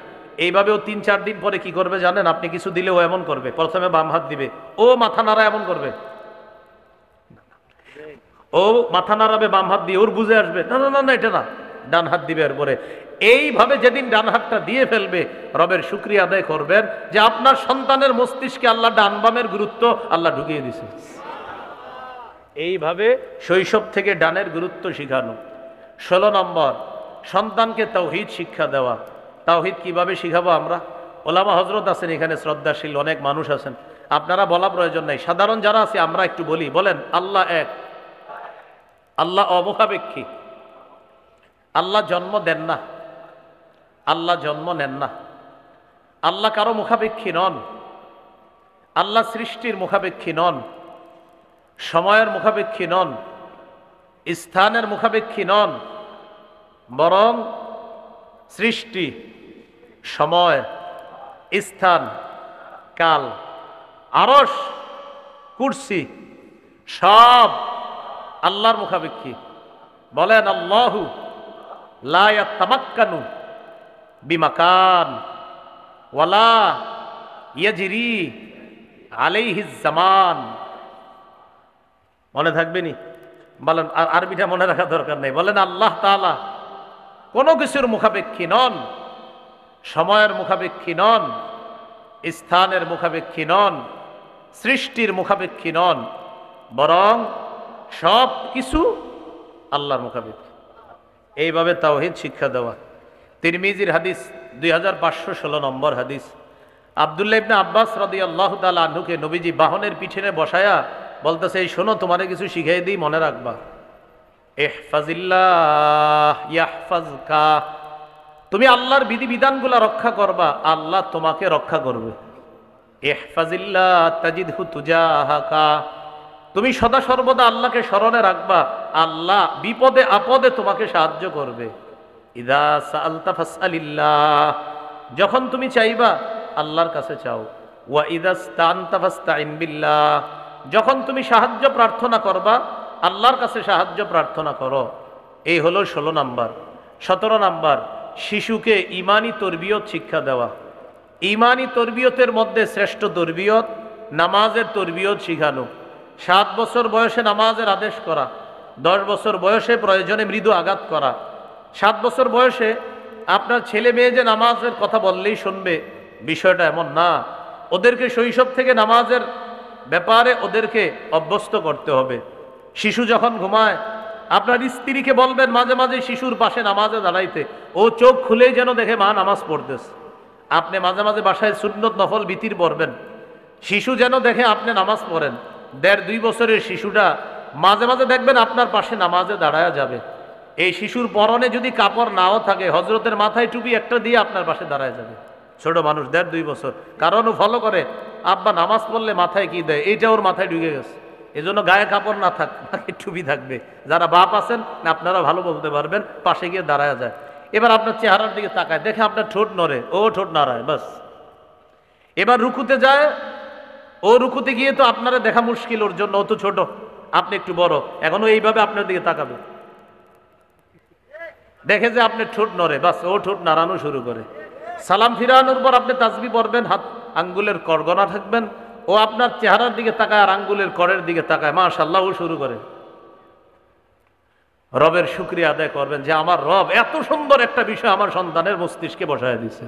এইভাবে ও 3-4 দিন পরে কি করবে জানেন? আপনি কিছু দিলে ও এমন করবে, প্রথমে বাম হাত দিবে, ও মাথা নাড়া এমন করবে, ও মাথা নাড়াবে বাম হাত দিয়ে, ওর বুঝে আসবে না না না এটা না, ডান হাত দিবে। এরপরে এইভাবে যেদিন ডান হাতটা দিয়ে ফেলবে, রবের শুকরিয়া আদায় করবেন যে আপনার সন্তানের মস্তিষ্কে আল্লাহ ডান বামের গুরুত্ব আল্লাহ ঢুকিয়ে দিয়েছে। এইভাবে শৈশব থেকে ডানের গুরুত্ব শিখানো। 16 নম্বর, সন্তানকে তাওহীদ শিক্ষা দেওয়া। তাওহীদ কিভাবে শিখাবো আমরা? ওলামা হযরত আছেন এখানে, শ্রদ্ধাশীল অনেক মানুষ আছেন, আপনারা বলা প্রয়োজন নাই, সাধারণ যারা আছে আমরা একটু বলি। বলেন, আল্লাহ এক, আল্লাহ অমুখাপেক্ষী, আল্লাহ জন্ম দেন না, আল্লাহ জন্ম নেন না, আল্লাহ কারো মুখাপেক্ষী নন, আল্লাহ সৃষ্টির মুখাপেক্ষী নন, সময়ের মুখাপেক্ষী নন, স্থানের মুখাপেক্ষী নন, বরং সৃষ্টি, সময়, স্থান, কাল, আরশ, কুরসি সব আল্লাহর মুখাপেক্ষী। বলেন, আল্লাহু লা ইয়াতামাক্কানু বিমাকান ওয়ালা ইয়াজরি আলাইহিজ জামান। মনে থাকবে নি? বলেন, আরবিটা মনে রাখা দরকার নেই। বলেন, আল্লাহ তাআলা কোনো কিছুর মুখাপেক্ষী নন, সময়ের মুখাপেক্ষী নন, স্থানের মুখাপেক্ষী নন, সৃষ্টির মুখাপেক্ষী নন, বরং সব কিছু আল্লাহর মুখাপেক্ষী। এইভাবে তাওহীদ শিক্ষা দেওয়া। তিরমিজির হাদিস 2516 নম্বর হাদিস। আব্দুল্লাহ ইবনে আব্বাস রাদিয়াল্লাহু তাআলা আনহুকে নবীজি বাহনের পিছনে বসায়া বলতেছে, এই শোনো, তোমারে কিছু শিখিয়ে দিই, মনে রাখবা। ইহফাজিল্লাহ ইয়াহফাজকা, তুমি আল্লাহর বিধিবিধানগুলো রক্ষা করবা, আল্লাহ তোমাকে রক্ষা করবে। ইহফাজিল্লাহ তাজিদহু তুজাহাকা, তুমি সদা সর্বদা আল্লাহকে স্মরণে রাখবা, আল্লাহ বিপদে আপদে তোমাকে সাহায্য করবে। ইযা সাআলতা ফাসআলিল্লাহ, যখন তুমি চাইবা আল্লাহর কাছে চাও। ওয়া ইযা ইসতাআনতা ফাসতাইন বিল্লাহ, যখন তুমি সাহায্য প্রার্থনা করবা আল্লাহর কাছে সাহায্য প্রার্থনা করো। এই হলো 16 নাম্বার। 17 নাম্বার, শিশুকে ঈমানি তরবিয়ত শিক্ষা দেওয়া। ইমানি তরবিয়তের মধ্যে শ্রেষ্ঠ তরবিয়ত নামাজের তরবিয়ত শিখানো। 7 বছর বয়সে নামাজের আদেশ করা, 10 বছর বয়সে প্রয়োজনে মৃদু আঘাত করা। 7 বছর বয়সে আপনার ছেলে মেয়ে যে নামাজের কথা বললেই শুনবে, বিষয়টা এমন না। ওদেরকে শৈশব থেকে নামাজের ব্যাপারে ওদেরকে অভ্যস্ত করতে হবে। শিশু যখন ঘুমায়, আপনার স্ত্রীকে বলবেন মাঝে মাঝে শিশুর পাশে নামাজে দাঁড়াইতে, ও চোখ খুলেই যেন দেখে মা নামাজ পড়তেছে। আপনি মাঝে মাঝে বাসায় সুন্নত নফল বিতির পড়বেন, শিশু যেন দেখে আপনি নামাজ পড়েন। 1.5-2 বছরের শিশুটা মাঝে মাঝে দেখবেন আপনার পাশে নামাজে দাঁড়ায়া যাবে। এই শিশুর পরনে যদি কাপড় নাও থাকে, হজরতের মাথায় টুপি একটা দিয়ে আপনার পাশে দাঁড়ায় যাবে। ছোট মানুষ 1.5-2 বছর, কারণ ও ফলো করে আব্বা নামাজ পড়লে মাথায় কি দেয়, এইটা ওর মাথায় ঢুকে গেছে। এই জন্য গায়ে কাপড় না থাক, টুপি থাকবে। যারা বাপ আছেন আপনারা ভালো বলতে পারবেন, পাশে গিয়ে দাঁড়ায় যায়। এবার আপনার চেহারার দিকে তাকায়, দেখে আপনার ঠোঁট নড়ে, ও ঠোঁট নাড়ায়, বাস। এবার রুকুতে যায়, ও রুকুতে গিয়ে তো আপনারা দেখা মুশকিল ওর জন্য, ও তো ছোট, আপনি একটু বড়, এখনো এইভাবে আপনার দিকে তাকাবে, দেখে যে আপনি ঠোঁট নড়ে, বাস ও ঠোঁট নাড়ানো শুরু করে। সালাম ফিরানোর পর আপনি তাসবিহ পড়বেন, হাত আঙ্গুলের কর গণা থাকবেন, ও আপনার চেহারার দিকে তাকায় আর আঙ্গুলের করের দিকে তাকায়, মাশাআল্লাহ ও শুরু করে। রবের শুকরিয়া আদায় করবেন যে আমার রব এত সুন্দর একটা বিষয় আমার সন্তানের মস্তিষ্কে বসায় দিয়েছে।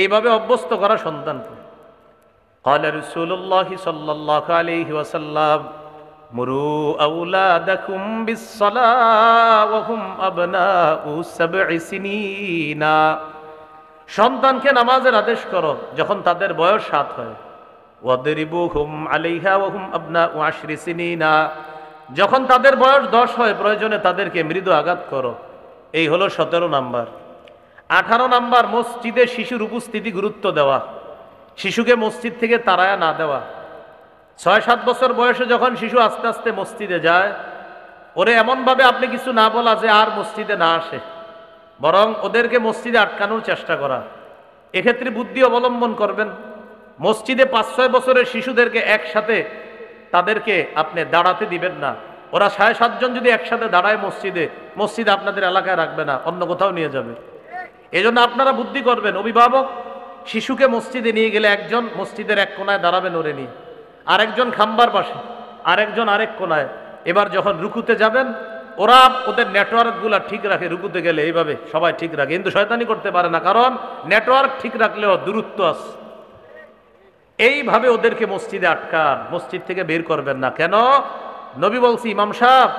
এইভাবে অভ্যস্ত করা সন্তানকে। قال رسول الله صلى الله عليه وسلم مروا أولادكم بالصلاة وهم أبناء 7 سنين। সন্তানকে নামাজের আদেশ করো যখন তাদের বয়স 7 হয়। ওয়াদরিবুহুম আলাইহা ওয়াহুম আবনাউ 10 সিনিন। যখন তাদের বয়স 10 হয় প্রয়োজনে তাদেরকে মৃদু আঘাত করো। এই হলো 17 নাম্বার। 18 নাম্বার, মসজিদে শিশুর উপস্থিতি গুরুত্ব দেওয়া, শিশুকে মসজিদ থেকে তাড়ায়া না দেওয়া। 6-7 বছর বয়সে যখন শিশু আস্তে আস্তে মসজিদে যায়, ওরে এমনভাবে আপনি কিছু না বলা যে আর মসজিদে না আসে, বরং ওদেরকে মসজিদে আটকানোর চেষ্টা করা। এক্ষেত্রে বুদ্ধি অবলম্বন করবেন। মসজিদে 5-6 বছরের শিশুদেরকে একসাথে তাদেরকে আপনি দাঁড়াতে দিবেন না। ওরা 6-7 জন যদি একসাথে দাঁড়ায় মসজিদে, মসজিদ আপনাদের এলাকায় রাখবে না, অন্য কোথাও নিয়ে যাবে। এজন্য আপনারা বুদ্ধি করবেন। অভিভাবক শিশুকে মসজিদে নিয়ে গেলে একজন মসজিদের এক কোনায় দাঁড়াবেন ওরে নিয়ে, আরেকজন খাম্বার পাশে, আরেকজন আরেক কোনায়। এবার যখন রুকুতে যাবেন, ওরা ওদের নেটওয়ার্কগুলা ঠিক রাখে। রুকুতে গেলে এইভাবে সবাই ঠিক রাখে, কিন্তু শয়তানি করতে পারে না, কারণ নেটওয়ার্ক ঠিক রাখলেও দূরত্ব আছে। এইভাবে ওদেরকে মসজিদে আটকান, মসজিদ থেকে বের করবেন না। কেন? নবী বলছি ইমাম সাহেব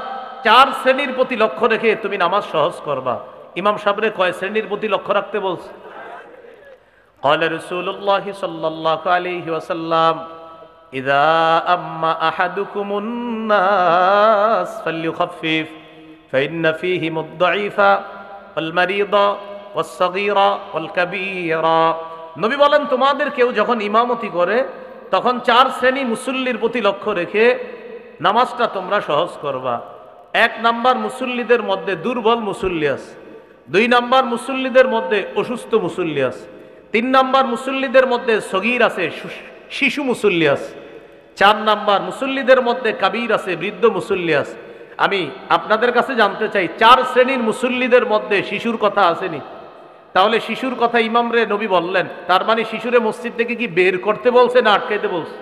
4 শ্রেণীর প্রতি লক্ষ্য রেখে তুমি নামাজ সহজ করবা। ইমাম সাহেবরে কয় শ্রেণীর প্রতি লক্ষ্য রাখতে বলছে? قال رسول الله صلى الله عليه وسلم إذا أما أحدكم الناس فليخفف فإن فيهم الضعيف والمريض والصغير والكبير। নবী বলেন তোমাদের কেউ যখন ইমামতি করে তখন 4 শ্রেণী মুসল্লির প্রতি লক্ষ্য রেখে নামাজটা তোমরা সহজ করবা। 1 নাম্বার, মুসল্লিদের মধ্যে দুর্বল মুসল্লি আছে। 2 নাম্বার, মুসল্লিদের মধ্যে অসুস্থ মুসল্লি আছে। 3 নাম্বার, মুসল্লিদের মধ্যে সগীর আছে, শিশু মুসল্লি আছে। 4 নাম্বার, মুসল্লিদের মধ্যে কাবীর আছে, বৃদ্ধ মুসল্লি আছে। আমি আপনাদের কাছে জানতে চাই 4 শ্রেণীর মুসল্লিদের মধ্যে শিশুর কথা আসেনি? তাহলে শিশুর কথা ইমামরে নবী বললেন, তার মানে শিশুরে মসজিদ থেকে কি বের করতে বলছে না আটকাইতে বলছে?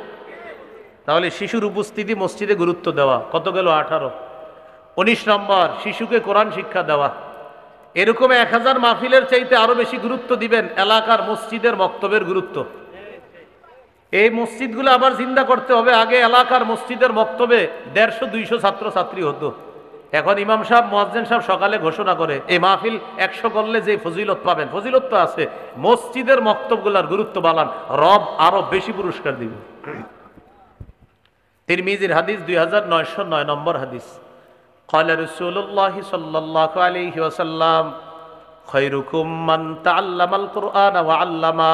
তাহলে শিশুর উপস্থিতি মসজিদে গুরুত্ব দেওয়া। কত গেল? 18। 19 নম্বর, শিশুকে কোরআন শিক্ষা দেওয়া। এরকম 1000 মাহফিলের চাইতে আরো বেশি গুরুত্ব দিবেন এলাকার মসজিদের মক্তবের গুরুত্ব। এই মসজিদগুলো আবার জিন্দা করতে হবে। আগে এলাকার মসজিদের মক্তবে 150-200 ছাত্র ছাত্রী হতো। এখন ইমাম সাহেব, মুয়াজ্জিন সাহেব সকালে ঘোষণা করে এই মাহফিল 100 করলে যে ফজিলত পাবেন, ফজিলত তো আছে, মসজিদের মক্তবগুলার গুরুত্ব বাড়ান, রব আরো বেশি পুরস্কার দিবে। তিরমিজির হাদিস 2909 নম্বর হাদিস। قال رسول الله صلى الله عليه وسلم خيركم من تعلم القرآن وعلمه।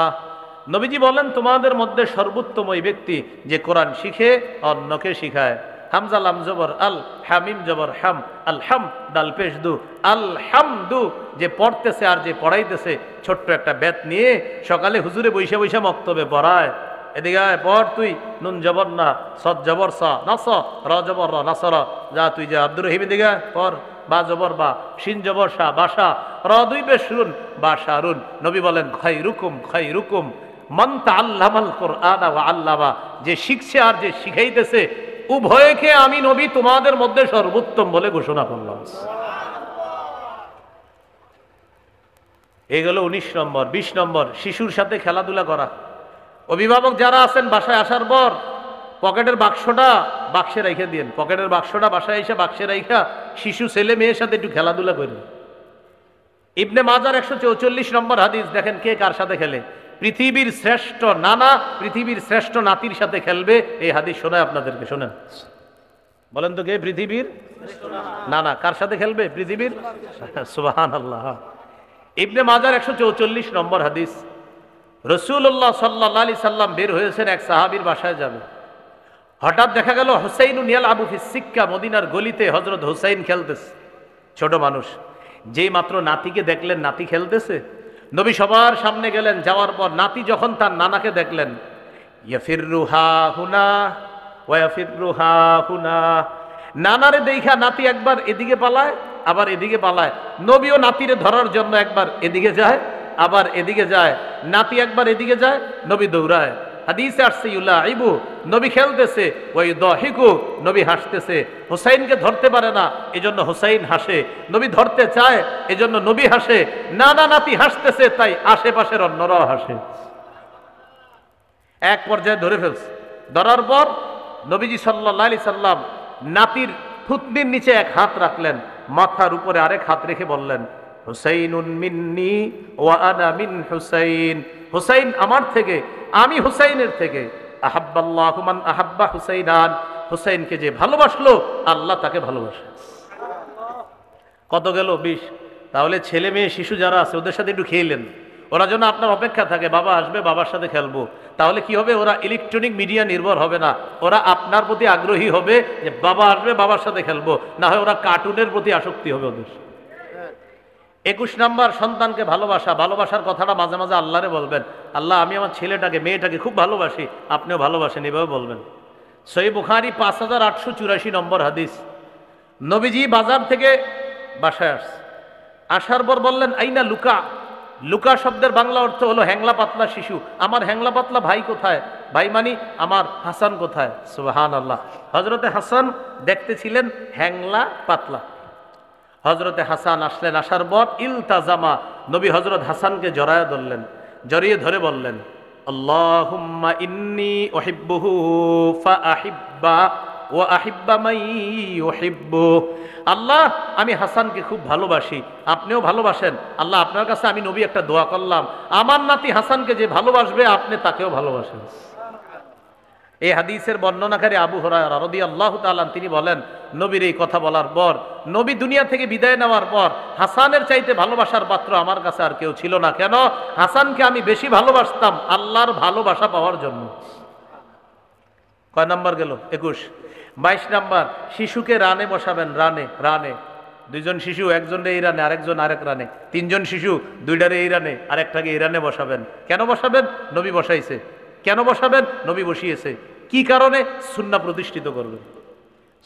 নবীজি বলেন তোমাদের মধ্যে সর্বোত্তম ওই ব্যক্তি যে কোরআন শিখে অন্যকে শিখায়। হামজা লাম জবর আল, হামিম জবর হাম, আল হাম দাল পেশ দু, আল হামদু, যে পড়তেছে আর যে পড়াইতেছে ছোট্ট একটা বেত নিয়ে সকালে হুজুরে বৈশা বৈশা মক্তবে পড়ায়। এদিকে আয় পড় তুই, নুন জবর না, সদ জবর সা নাস, র জবর র নাসর, যা তুই যা আব্দুর রহিম, এদিকে পড়, বা জবর বা, শিন জবর শা, বাসা, র দুই পেশ শুন, বাশারুন। নবী বলেন খায়রুকুম খায়রুকুম মান তাআল্লামাল কুরআনা ওয়া আল্লামা, যে শিখছে আর যে শিখাইতেছে, উভয়কে আমি নবী তোমাদের মধ্যে সর্বোত্তম বলে ঘোষণা করলাম। এই গেল 19 নম্বর। 20 নম্বর, শিশুর সাথে খেলাধুলা করা। অভিভাবক যারা আছেন বাসায় আসার পর পকেটের বাক্সটা বাক্সে রাইখা দিয়েন, পকেটের বাক্সটা বাসায় এসে বাক্সে রাইখা শিশু ছেলে মেয়ের সাথে একটু খেলাধুলা করেন। ইবনে মাজার 144 নম্বর হাদিস, দেখেন কে কার সাথে খেলে। পৃথিবীর শ্রেষ্ঠ নানা পৃথিবীর শ্রেষ্ঠ নাতির সাথে খেলবে, এই হাদিস শোনায় আপনাদেরকে, শোনেন। বলেন তো কে পৃথিবীর নানা কার সাথে খেলবে? পৃথিবীর। সুবহানাল্লাহ। ইবনে মাজার 144 নম্বর হাদিস, রাসূলুল্লাহ সাল্লাল্লাহু আলাইহি সাল্লাম বের হয়েছেন, এক সাহাবীর বাসায় যাবে। হঠাৎ দেখা গেল হুসাইনুন ইয়ালআবু ফিস সিক্কা, মদিনার গলিতে হযরত হুসাইন খেলতেছে, ছোট মানুষ। যেই মাত্র নাতিকে দেখলেন নাতি খেলতেছে, নবী সবার সামনে গেলেন। যাওয়ার পর নাতি যখন তার নানাকে দেখলেন, ইয়াফিরু হা হুনা ওয়া ইয়াফিরু হা হুনা, নানারে দেখা নাতি একবার এদিকে পালায় আবার এদিকে পালায়। নবীও নাতিরে ধরার জন্য একবার এদিকে যায় আবার এদিকে যায়, নাতি একবার এদিকে যায়, নবী দৌড়ায়। হাদিসে আসছে ইউলাইবু, নবী খেলতেছে, ওই দহিকু, নবী হাসতেছে। হুসাইনকে ধরতে পারে না, এজন্য হুসাইন হাসে। নবী ধরতে চায়, এজন্য নবী হাসে। নানা নাতি হাসতেছে, তাই আশেপাশের অন্যরাও হাসে। এক পর্যায়ে ধরে ফেলছে। ধরার পর নবীজি সাল্লাল্লাহু আলাইহি সাল্লাম নাতির থুতনির নিচে এক হাত রাখলেন, মাথার উপরে আরেক হাত রেখে বললেন, হুসাইনুন মিন্নি ওয়া আনা মিন হুসাইন, হুসাইন আমার থেকে, আমি হুসাইনের থেকে। আহাব্বাল্লাহু মান আহাব্বা হুসাইনান, হুসাইনকে যে ভালোবাসলো আল্লাহ তাকে ভালোবাসে। কত গেল? 20। তাহলে ছেলে মেয়ে শিশু যারা আছে ওদের সাথে একটু খেলেন, ওরা যেন আপনার অপেক্ষা থাকে, বাবা আসবে বাবার সাথে খেলবো। তাহলে কি হবে? ওরা ইলেকট্রনিক মিডিয়া নির্ভর হবে না, ওরা আপনার প্রতি আগ্রহী হবে যে বাবা আসবে বাবার সাথে খেলবো। না হয় ওরা কার্টুনের প্রতি আসক্তি হবে ওদের। 21 নম্বর, সন্তানকে ভালোবাসা। ভালোবাসার কথাটা মাঝে মাঝে আল্লাহরে বলবেন, আল্লাহ আমি আমার ছেলেটাকে মেয়েটাকে খুব ভালোবাসি, আপনিও ভালোবাসেন, এভাবে বলবেন। সহিহ বুখারী 5884 নম্বর হাদিস, নবীজি বাজার থেকে বাসায় আসছে, আসার পর বললেন আইনা লুকা। লুকা শব্দের বাংলা অর্থ হলো হ্যাংলা পাতলা শিশু। আমার হ্যাংলা পাতলা ভাই কোথায়? ভাই মানি আমার হাসান কোথায়? সুবহানাল্লাহ। হযরতে হাসান দেখতে ছিলেন হ্যাংলা পাতলা। হযরতে হাসান আসলেন, আসার পর ইলতাজামা, নবী হযরত হাসানকে জড়ায় ধরলেন, জড়িয়ে ধরে বললেন, আল্লাহুম্মা ইন্নী উহিব্বুহু ফাআহিব্বা ওয়া আহিব্বা মান ইউহিব্বু। আল্লাহ আমি হাসানকে খুব ভালোবাসি, আপনিও ভালোবাসেন। আল্লাহ আপনার কাছে আমি নবী একটা দোয়া করলাম, আমার নাতি হাসানকে যে ভালোবাসবে আপনি তাকেও ভালোবাসেন। এই হাদিসের বর্ণনাকারী আবু হুরায়রা রাদিয়াল্লাহু তাআলা তিনি বলেন, নবীর এই কথা বলার পর, নবী দুনিয়া থেকে বিদায় নেওয়ার পর হাসানের চাইতে ভালোবাসার পাত্র আমার কাছে আর কেউ ছিল না। কেন? হাসানকে আমি বেশি ভালোবাসতাম আল্লাহর ভালোবাসা পাওয়ার জন্য। কয় নাম্বার গেল? 21। 22 নাম্বার, শিশুকে রানে বসাবেন। রানে রানে দুইজন শিশু, একজন এই রানে আরেকজন আরেক রানে, তিনজন শিশু, দুইটারে এই রানে আরেকটাকে এই রানে বসাবেন। কেন বসাবেন? নবী বসাইছে। কেন বসাবেন? নবী বসিয়েছে। কি কারণে? সুন্নাহ প্রতিষ্ঠিত করবেন।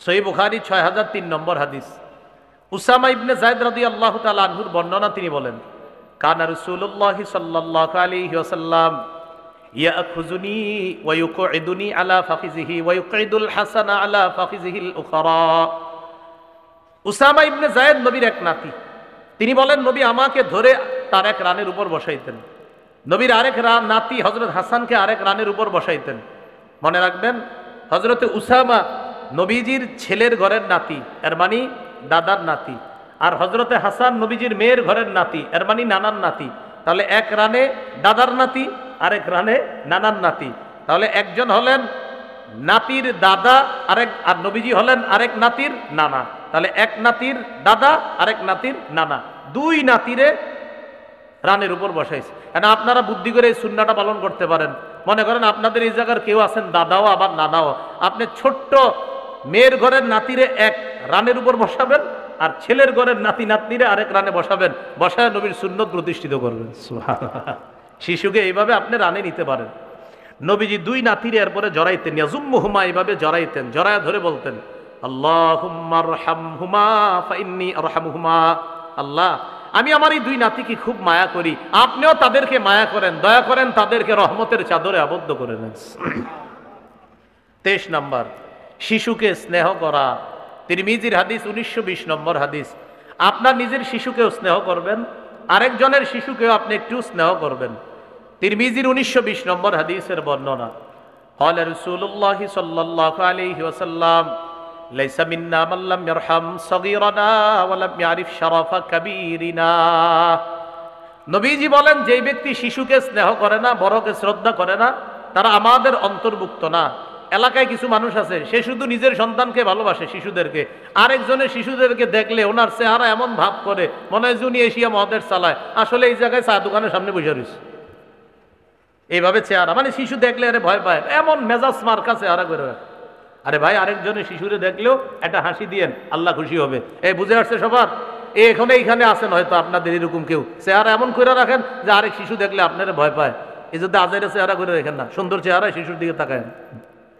সহিহ বুখারী 6003 নম্বর হাদিস, উসামা ইবনে যায়েদ রাদিয়াল্লাহু তাআলা আনহুর বর্ণনা, তিনি বলেন, কানা রাসূলুল্লাহ সাল্লাল্লাহু আলাইহি ওয়াসাল্লাম ইয়াখুযুনি ওয়া ইউকঈদুনি আলা ফাখিযিহি ওয়া ইউকঈদুল হাসানা আলা ফাখিযিহিল উখরা। উসামা ইবনে যায়েদ নবীর এক নাতি, তিনি বলেন নবী আমাকে ধরে তার এক রানের উপর বসাইতেন, নবীর আরেক নাতি হযরত হাসানকে আরেক রানের উপর বসাইতেন। মনে রাখবেন, হযরতে উসামা নবীজির ছেলের ঘরের নাতি, এর মানে দাদার নাতি, আর হযরতে হাসান নবীজির মেয়ের ঘরের নাতি, এর মানে নানার নাতি। তাহলে এক রানে দাদার নাতি, আরেক রানে নানার নাতি। তাহলে একজন হলেন নাতির দাদা, আর নবীজি হলেন আরেক নাতির নানা। তাহলে এক নাতির দাদা আরেক নাতির নানা, দুই নাতিরে রানের উপর বসাইছে। এটা আপনারা বুদ্ধি করে এই সুন্নাহটা পালন করতে পারেন। মনে করেন আপনাদের এই জায়গার কেউ আছেন দাদাও আবার নানাও, আপনি ছোট্ট মেয়ের ঘরের নাতিরে এক রানের উপর বসাবেন, আর ছেলের ঘরের নাতি নাতনিরে আরেক রানে বসাবেন, বসায় নবীর সুন্নত প্রতিষ্ঠিত করবেন। শিশুকে এইভাবে আপনি রানে নিতে পারেন। নবীজি দুই নাতিরে এরপরে জড়াইতেন, ইয়াজুম্মুহুমা, এইভাবে জড়াইতেন, জড়ায় ধরে বলতেন, আল্লাহুম্মা আরহামহুমা ফাইন্নী আরহামুহুমা। আল্লাহ, আমি আমার এই দুই নাতিকে খুব মায়া করি, আপনিও তাদেরকে মায়া করেন, দয়া করেন, তাদেরকে রহমতের চাদরে আবদ্ধ করে নেন। 23 নম্বর, শিশুকে স্নেহ করা। তিরমিজির হাদিস 1920 নম্বর হাদিস। আপনার নিজের শিশুকেও স্নেহ করবেন, আরেকজনের শিশুকেও আপনি একটু স্নেহ করবেন। তিরমিজির 1920 নম্বর হাদিসের বর্ণনা, قال رسول الله صلى الله عليه وسلم ليس منا من لم يرحم صغيرنا ولم يعرف شرف كبيرنا। নবীজি বলেন, যে ব্যক্তি শিশুকে স্নেহ করে না, বড়কে শ্রদ্ধা করে না, তারা আমাদের অন্তর্ভুক্ত না। এলাকায় কিছু মানুষ আছে, সে শুধু নিজের সন্তানকে ভালোবাসে, শিশুদেরকে, আরেকজনের শিশুদেরকে দেখলে ওনার চেহারা এমন ভাব করে মনে হয় উনি এশিয়া মহাদেশ চালায়, আসলে এই জায়গায় চা দোকানের সামনে বসে রয়েছে। এইভাবে চেহারা, মানে শিশু দেখলে আরে ভয় পায়, এমন মেজাজ মার্কা চেহারা করে। আরে ভাই, আরেকজনের শিশুরে দেখলেও একটা হাসি দিয়েন, আল্লাহ খুশি হবে। এই বুঝে আসছে সবার? এখানে এইখানে আছেন হয়তো আপনাদের এরকম কেউ, চেহারা এমন করে রাখেন যে আরেক শিশু দেখলে আপনারা ভয় পায়। এই যদি আজাইরা চেহারা করে রাখেন না, সুন্দর চেহারা শিশুর দিকে তাকায়।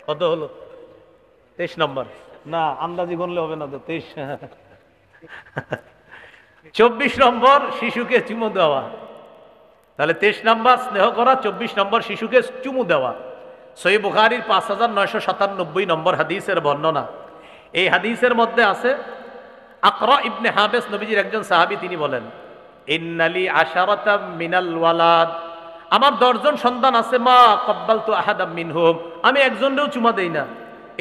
কত হলো? 23 নম্বর না, আন্দাজি গণলে হবে না তো। 23 24 নম্বর, শিশুকে চুমু দেওয়া। তাহলে 23 নম্বর স্নেহ করা, 24 নম্বর শিশুকে চুমু দেওয়া। সহিহ বুখারীর 5997 নম্বর হাদিসের বর্ণনা। এই হাদিসের মধ্যে আছে, আকরা ইবনে হাবেস নবীজির একজন সাহাবী, তিনি বলেন, ইন্নালি আশারাতাম মিনাল ওয়ালাদ, আমার 10 জন সন্তান আছে, মা কব্বালতু আহাদাম মিনহুম, আমি একজনেও চুমা দেই না।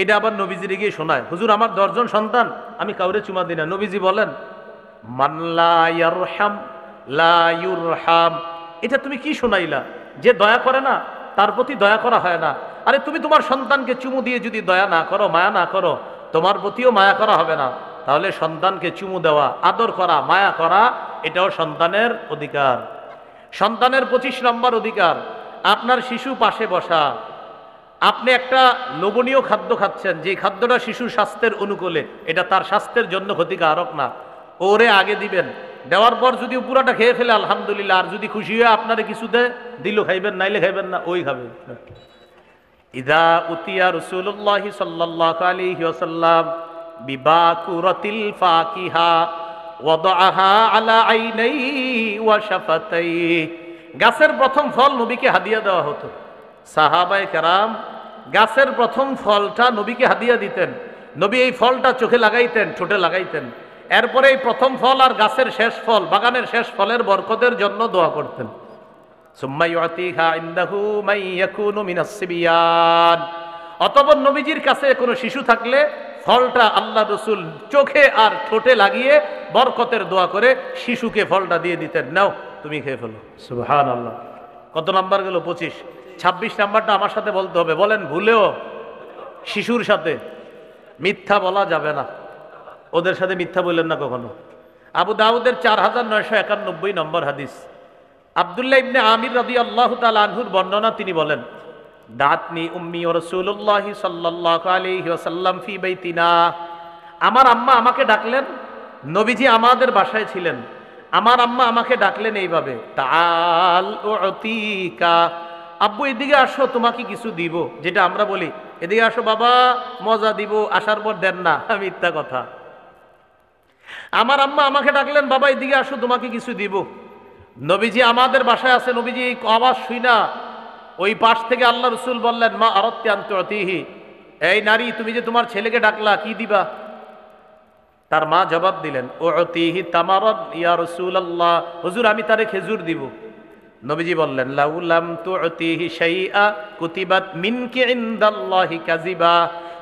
এটা আবার নবীজির গিয়ে শোনায়, হুজুর আমার 10 জন সন্তান, আমি কাউরে চুমা দিই না। নবীজি বলেন, মান লা ইয়ারহাম লা ইউরহাম। এটা তুমি কি শোনাইলা? যে দয়া করে না তার প্রতি দয়া করা হয় না। আরে তুমি তোমার সন্তানকে চুমু দিয়ে যদি দয়া না করো, মায়া না করো, তোমার প্রতিও মায়া করা হবে না। তাহলে সন্তানকে চুমু দেওয়া, আদর করা, মায়া করা, এটাও সন্তানের অধিকার। সন্তানের 25 নম্বর অধিকার, আপনার শিশু পাশে বসা। আপনি একটা লোভনীয় খাদ্য খাচ্ছেন, যে খাদ্যটা শিশুর স্বাস্থ্যের অনুকূলে, এটা তার স্বাস্থ্যের জন্য ক্ষতিকারক না, ওরে আগে দিবেন। দেওয়ার পর যদি পুরাটা খেয়ে ফেলে আলহামদুলিল্লাহ, আর যদি খুশি হয়ে আপনারে কিছু দেয়, দিল খাইবেন, নাইলে খাইবেন না, ওই খাবেন। ইদা উতিয়া রাসূলুল্লাহ সাল্লাল্লাহু আলাইহি ওয়াসাল্লাম বিবাকুরাতিল ফাকিহা ওয়াদাআহা আলা আইনাইহি ওয়া শাফাতাইহি। গাছের প্রথম ফল নবীকে হাদিয়া দেওয়া হতো। সাহাবায়ে কেরাম গাছের প্রথম ফলটা নবীকে হাদিয়া দিতেন। নবী এই ফলটা চোখে লাগাইতেন, ঠোঁটে লাগাইতেন। এরপরে এই প্রথম ফল আর গাছের শেষ ফল, বাগানের শেষ ফলের বরকতের জন্য দোয়া করতেন। সুম্মা ইউতিহা ইনদাহু মান ইয়াকুনু মিনাস সিবিয়ান। অতঃপর নবীজির কাছে কোনো শিশু থাকলে ফলটা আল্লাহ রাসূল চোখে আর ঠোঁটে লাগিয়ে বরকতের দোয়া করে শিশুকে ফলটা দিয়ে দিতেন, নাও তুমি খেয়ে ফেলো। সুবহানাল্লাহ। কত নাম্বার গেল? 25। 26 নাম্বারটা আমার সাথে বলতে হবে। বলেন, ভুলেও শিশুর সাথে মিথ্যা বলা যাবে না। ওদের সাথে মিথ্যা বললেন না কখনো। আবু দাউদের 4991 নম্বর হাদিস, আব্দুল্লাহ ইবনে আমির রাদিয়াল্লাহু তাআলা আনহুর বর্ণনা, তিনি বলেন, দাতনি উম্মি ওয়া রাসূলুল্লাহ সাল্লাল্লাহু আলাইহি ওয়াসাল্লাম ফি বাইতিনা। আমার আম্মা আমাকে ডাকলেন, নবীজি আমাদের বাসায় ছিলেন, আমার আম্মা আমাকে ডাকলেন এইভাবে, তাআল উতিকা, আব্বু এদিকে আসো, তোমাকে কিছু দিব। যেটা আমরা বলি, এদিকে আসো বাবা, মজা দিব, আসার পর দেন না, মিথ্যা কথা। আমার আম্মা আমাকে ডাকলেন, বাবা এদিকে আসো, তোমাকে কিছু দিব। নবীজি আমাদের বাসায় আছে, নবীজি এই আওয়াজ শুনা ওই পাশ থেকে আল্লাহ রাসূল বললেন, মা আরাদতি আন তুতিহি, এই নারী, তুমি যে তোমার ছেলেকে ডাকলা, কি দিবা? তার মা জবাব দিলেন, উতিহি তামারাদ ইয়া রাসূলুল্লাহ, হুজুর আমি তারে খেজুর দিব। নবীজি বললেন, লাউলাম তুতিহি শাইআ কুতিবাত মিনকি ইনদাল্লাহি কাযিবা,